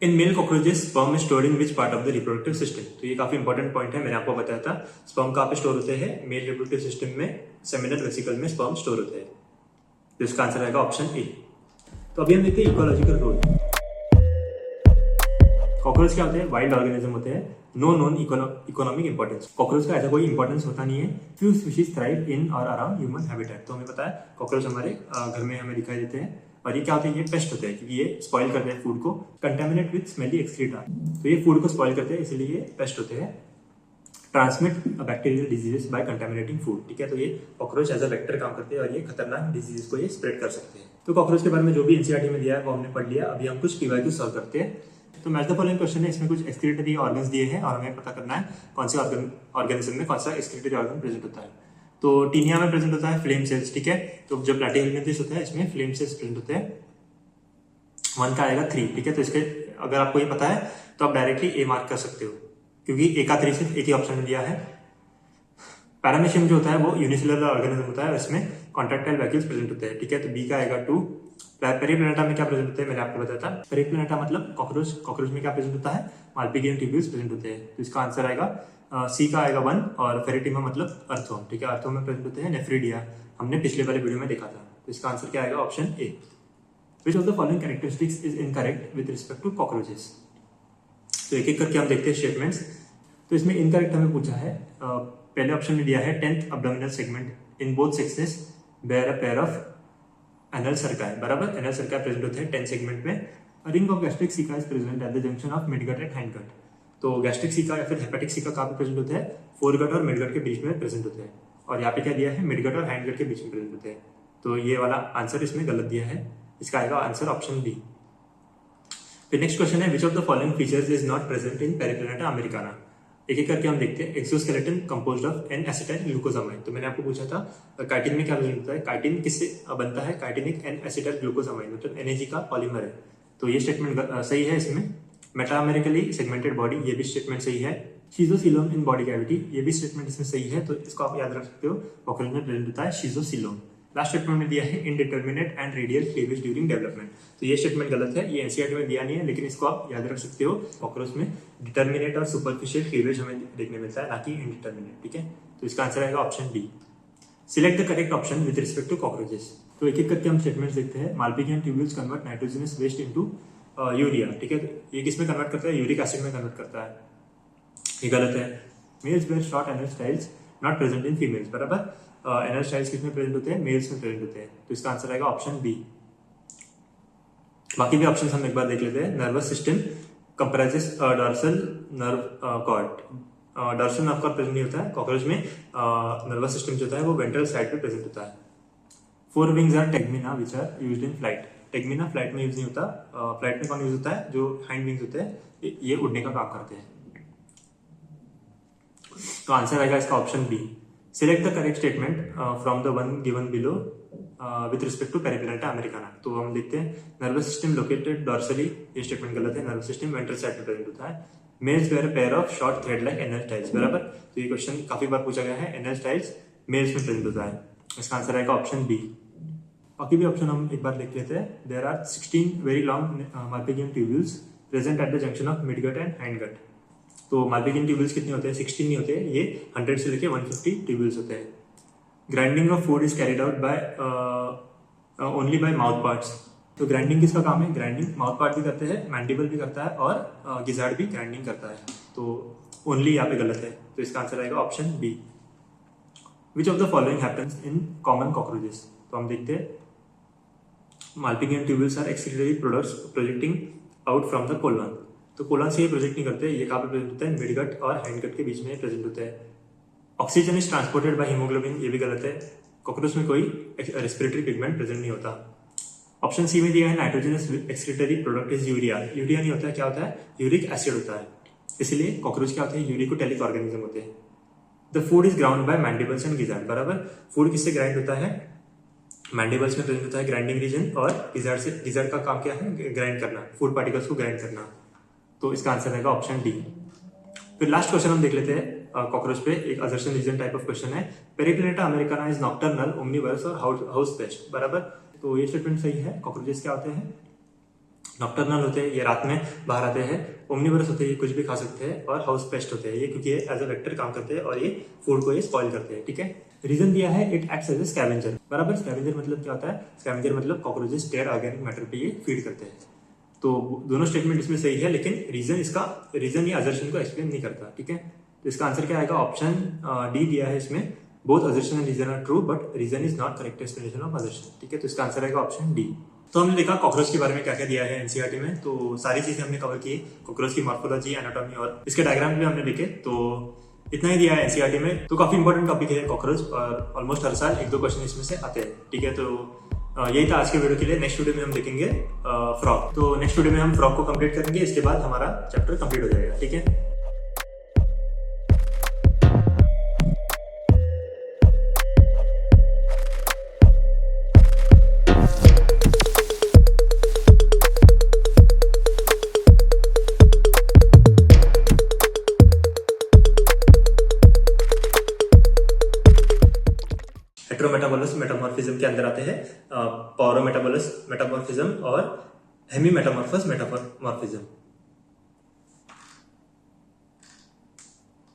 In male cockroaches sperm is stored in which part of the reproductive system. तो ये काफी इंपॉर्टेंट पॉइंट है, मैंने आपको बताया था स्पर्म कहाँ पे स्टोर होते हैं, मेल रिप्रोडक्टिव सिस्टम में सेमिनल वेसिकल में स्पर्म स्टोर होते हैं। तो इसका आंसर आएगा ऑप्शन ए। तो अभी हम देखते हैं इकोलॉजिकल रोल। कॉकरोच क्या होते हैं, वाइल्ड ऑर्गेनिज्म होते हैं, no known economic importance. Cockroach का ऐसा कोई इंपॉर्टेंस होता नहीं है। फ्यू स्पीशीज थ्राइव इन और अराउंड ह्यूमन हैबिटेट। तो हमें पता है कॉकरोच हमारे घर में हमें दिखाई देते हैं, और ये क्या होते हैं, ये पेस्ट होते हैं, क्योंकि ये स्पॉइल करते हैं फूड को, कंटेमिनेट विद स्मेली एक्सक्रीटा। तो ये फूड को स्पॉइल करते हैं, इसलिए ये पेस्ट होते हैं। Transmit bacterial diseases bye contaminating food, ठीक है। तो ये कॉकरोच एज अ वेक्टर काम करते हैं, और ये खतरनाक डिजीजेस को ये स्प्रेड कर सकते हैं। तो कॉकरोच के बारे में जो भी एनसीईआरटी में दिया है वो हमने पढ़ लिया। अभी हम कुछ पीवाईक्यू सॉल्व करते हैं। तो मैच द फॉलोइंग क्वेश्चन है, इसमें कुछ एक्सक्रीटरी ऑर्गन्स दिए हैं, और हमें पता करना है कौन से ऑर्गेनिज्म में कौन सा एक्सक्रीटरी ऑर्गन प्रेजेंट होता है। तो टीनिया में प्रेजेंट होता है फ्लेम सेल्स, ठीक है। तो जो प्लैटिहेल्मिन्थस होता है इसमें फ्लेम सेल्स प्रेजेंट होते हैं। 1 का आएगा 3, ठीक है। तो इसके अगर आपको ये पता है तो आप डायरेक्टली ए मार्क कर सकते हो, क्योंकि ए का 3 सिर्फ एक ही ऑप्शन में दिया है। पैरामीशियम जो होता है वो यूनिसेलुलर ऑर्गेनिज्म होता है, इसमें कॉन्ट्रैक्टाइल वैक्यूल्स प्रेजेंट होते हैं, ठीक है। तो बी का आएगा 2। पेरिप्लैनेटा में क्या प्रेजेंट होते हैं, मैंने आपको बताया था। पेरिप्लैनेटा मतलब कॉकरोच, कॉकरोच में क्या प्रेजेंट होता है, माल्पीगियन ट्यूब्यूल्स प्रेजेंट होते हैं। तो इसका आंसर आएगा सी का आएगा 1, और फेरिटिमा मतलब अर्थोम, ठीक है। अर्थोम में प्रेजेंट होते हैं नेफ्रीडिया, हमने पिछले वाले वीडियो में देखा था। तो इसका आंसर क्या आएगा, option A. Which of the following characteristics is incorrect with respect to cockroaches. तो एक एक करके हम देखते हैं स्टेटमेंट्स। तो इसमें इनकरेक्ट हमें पूछा है, पहले ऑप्शन में दिया है 10th abdominal segment in both sexes bear a pair of anal cerci, बराबर। एनल सर्काई प्रेजेंट होते हैं 10 सेगमेंट में। Ring of gastric caeca is present at the junction of midgut and hindgut. तो गैस्ट्रिक सीका या फिर हेपेटिक सीका कहाँ पे present होते हैं, फोरगट और मिडगट के बीच में प्रेजेंट होते हैं, और यहाँ पे क्या दिया है, मिडगट और हाइंडगट के बीच में प्रेजेंट होते हैं। तो ये वाला आंसर इसमें गलत दिया है, इसका आएगा आंसर ऑप्शन बी। फिर नेक्स्ट क्वेश्चन है, which of the following features is not present in Periplaneta americana. एक एक करके हम देखते हैं। Exoskeleton composed of N acetyl glucosamine. तो मैंने आपको पूछा था काइटिन में क्या प्रेजेंट होता है, काइटिन किससे बनता है, काइटिन एक एन एसिटाइल ग्लूकोजामाइन मतलब एनएजी का पॉलीमर है। तो ये स्टेटमेंट सही है। इसमें मेटामेरिकली सेगमेंटेड बॉडी, ये भी स्टेटमेंट सही है। शीजोसिलोम इन बॉडी कैविटी, ये भी स्टेटमेंट इसमें सही है। तो इसको आप याद रख सकते हो, कॉकरोच में प्रेजेंट होता है शीजोसिलोम। लास्ट स्टेटमेंट में दिया है indeterminate and radial cleavage during development. तो ये स्टेटमेंट गलत है, ये एनसीईआरटी में दिया नहीं है, लेकिन इसको आप याद रख सकते हो। कॉकरोच में डिटर्मिनेट और सुपरफिशियल क्लीवेज हमें देखने मिलता है, ना कि इनडिटर्मिनेट, ठीक है। तो इसका आंसर आएगा option D. Select the correct option with respect to cockroaches. तो एक एक करके हम स्टेटमेंट्स देखते हैं। Malpighian tubules convert nitrogenous waste into urea, ठीक है। ये किसमें कन्वर्ट करता है, यूरिक एसिड में कन्वर्ट करता है, ये गलत है। Males were short anal styles not present in females, बराबर। एनल स्टाइल्स किसमें प्रेजेंट होते हैं, मेल्स में प्रेजेंट होते हैं। तो इसका आंसर आएगा ऑप्शन बी। बाकी भी ऑप्शन हम एक बार देख लेते हैं। Nervous system comprises dorsal nerve cord. Dorsal nerve cord present नहीं होता है कॉकरोच में। नर्वस सिस्टम जो होता है वो वेंट्रल साइड पे प्रेजेंट होता है। 4 wings are tegmina which are used in flight. Tegmina flight में यूज नहीं होता। फ्लाइट में कौन यूज होता है? जो हाइंड विंग्स होते हैं ये उड़ने का काम करते हैं। तो आंसर आएगा इसका option B. Select the correct statement from the one given below with respect to Periplaneta americana. तो हम देखते हैं नर्वस सिस्टम लोकेटेड डॉर्सली, ये स्टेटमेंट गलत है। नर्वस सिस्टम वेंट्रल साइड में प्रेजेंट होता है। Males wear pair of short thread like anal styles, बराबर। तो ये क्वेश्चन काफी बार पूछा गया है। एनल टाइल्स मेल्स में प्रेजेंट होता है। इसका आंसर आएगा ऑप्शन बी। बाकी भी ऑप्शन हम एक बार लिख लेते हैं। There are 16 very long Malpighian tubules present at the junction of midgut and hindgut. तो माल्पिगियन ट्यूब्यूल्स कितने होते हैं? 16 नहीं होते, ये 100 से लेके 150 ट्यूब्यूल्स होते हैं। Grinding of food is carried out by only by mouth parts. तो ग्राइंडिंग किसका काम है? ग्राइंडिंग माउथ पार्ट भी करते हैं, मैंडिबल भी करता है और गिजार्ड भी ग्राइंडिंग करता है। तो ओनली यहाँ पे गलत है। तो इसका आंसर आएगा option B. Which of the following happens in common cockroaches. तो हम देखते हैं Malpighian tubules are excretory products projecting out from the colon. तो कोलन से ये प्रोजेक्ट नहीं करते, ये कहाँ पे प्रेजेंट होता है? मिडगट और हाइंडगट के बीच में प्रेजेंट होता है। Oxygen is transported by haemoglobin, ये भी गलत है। कॉकरोच में कोई रेस्पिरेटरी पिगमेंट प्रेजेंट नहीं होता। ऑप्शन सी में दिया है nitrogenous excretory product is urea. Urea नहीं होता है, क्या होता है? यूरिक एसिड होता है। इसलिए कॉकरोच क्या होते हैं? यूरिकोटेलिक ऑर्गेनिज्म होते हैं। The food is ground by mandibles and gizzard, बराबर। फूड किससे ग्राइंड होता है? मैंडिबल्स में प्रेजेंट होता है ग्राइंडिंग रीजन, और गिजार्ड का काम क्या है? ग्राइंड करना, फूड पार्टिकल्स को ग्राइंड करना। तो इसका आंसर रहेगा ऑप्शन डी। फिर लास्ट क्वेश्चन हम देख लेते हैं कॉकरोच पे। एक assertion reason type of question है। Periplaneta americana is nocturnal, omnivorous और हाउस पेस्ट, बराबर। तो ये स्टेटमेंट सही है। कॉकरोचेस क्या होते हैं? नॉक्टर्नल होते हैं, ये रात में बाहर आते हैं। ओमनिवरस होते हैं, ये कुछ भी खा सकते हैं। और हाउस पेस्ट होते हैं, ये क्योंकि एज अ वेक्टर काम करते हैं और ये फूड को ये स्पॉइल करते हैं, ठीक है। रीजन दिया है it acts as a scavenger, बराबर। स्कैवेंजर मतलब क्या होता है? स्कैवेंजर मतलब कॉकरोचेस डेड ऑर्गेनिक मैटर पे ये फीड करते हैं। तो दोनों स्टेटमेंट इसमें सही है, लेकिन रीजन या असर्शन को एक्सप्लेन नहीं करता, ठीक है। तो इसका आंसर क्या आएगा? ऑप्शन डी दिया है इसमें। Both assertion and reason are true but reason is not correct explanation of assertion, ठीक है। तो इसका आंसर आएगा ऑप्शन डी। तो हमने देखा कॉकरोच के बारे में क्या क्या दिया है एनसीईआरटी में। तो सारी चीजें हमने कवर की। कॉकरोच की मॉर्फोलॉजी, एनाटॉमी और इसके डायग्राम भी हमने लिखे। तो इतना ही दिया है एनसीईआरटी में। तो काफी इंपॉर्टेंट टॉपिक है कॉकरोच, और ऑलमोस्ट हर साल 1-2 क्वेश्चन इसमें से आते हैं, ठीक है। तो यही था आज के वीडियो के लिए। नेक्स्ट वीडियो में हम देखेंगे फ्रॉग। तो नेक्स्ट वीडियो में हम फ्रॉग को कंप्लीट करेंगे, इसके बाद हमारा चैप्टर कंप्लीट हो जाएगा, ठीक है। हेट्रोमेटाबोलस मेटामॉर्फिज्म के अंदर आते हैं पॉरोमेटाबोलस मेटामॉर्फिज्म और हेमी मेटामॉर्फस मेटामॉर्फिज्म।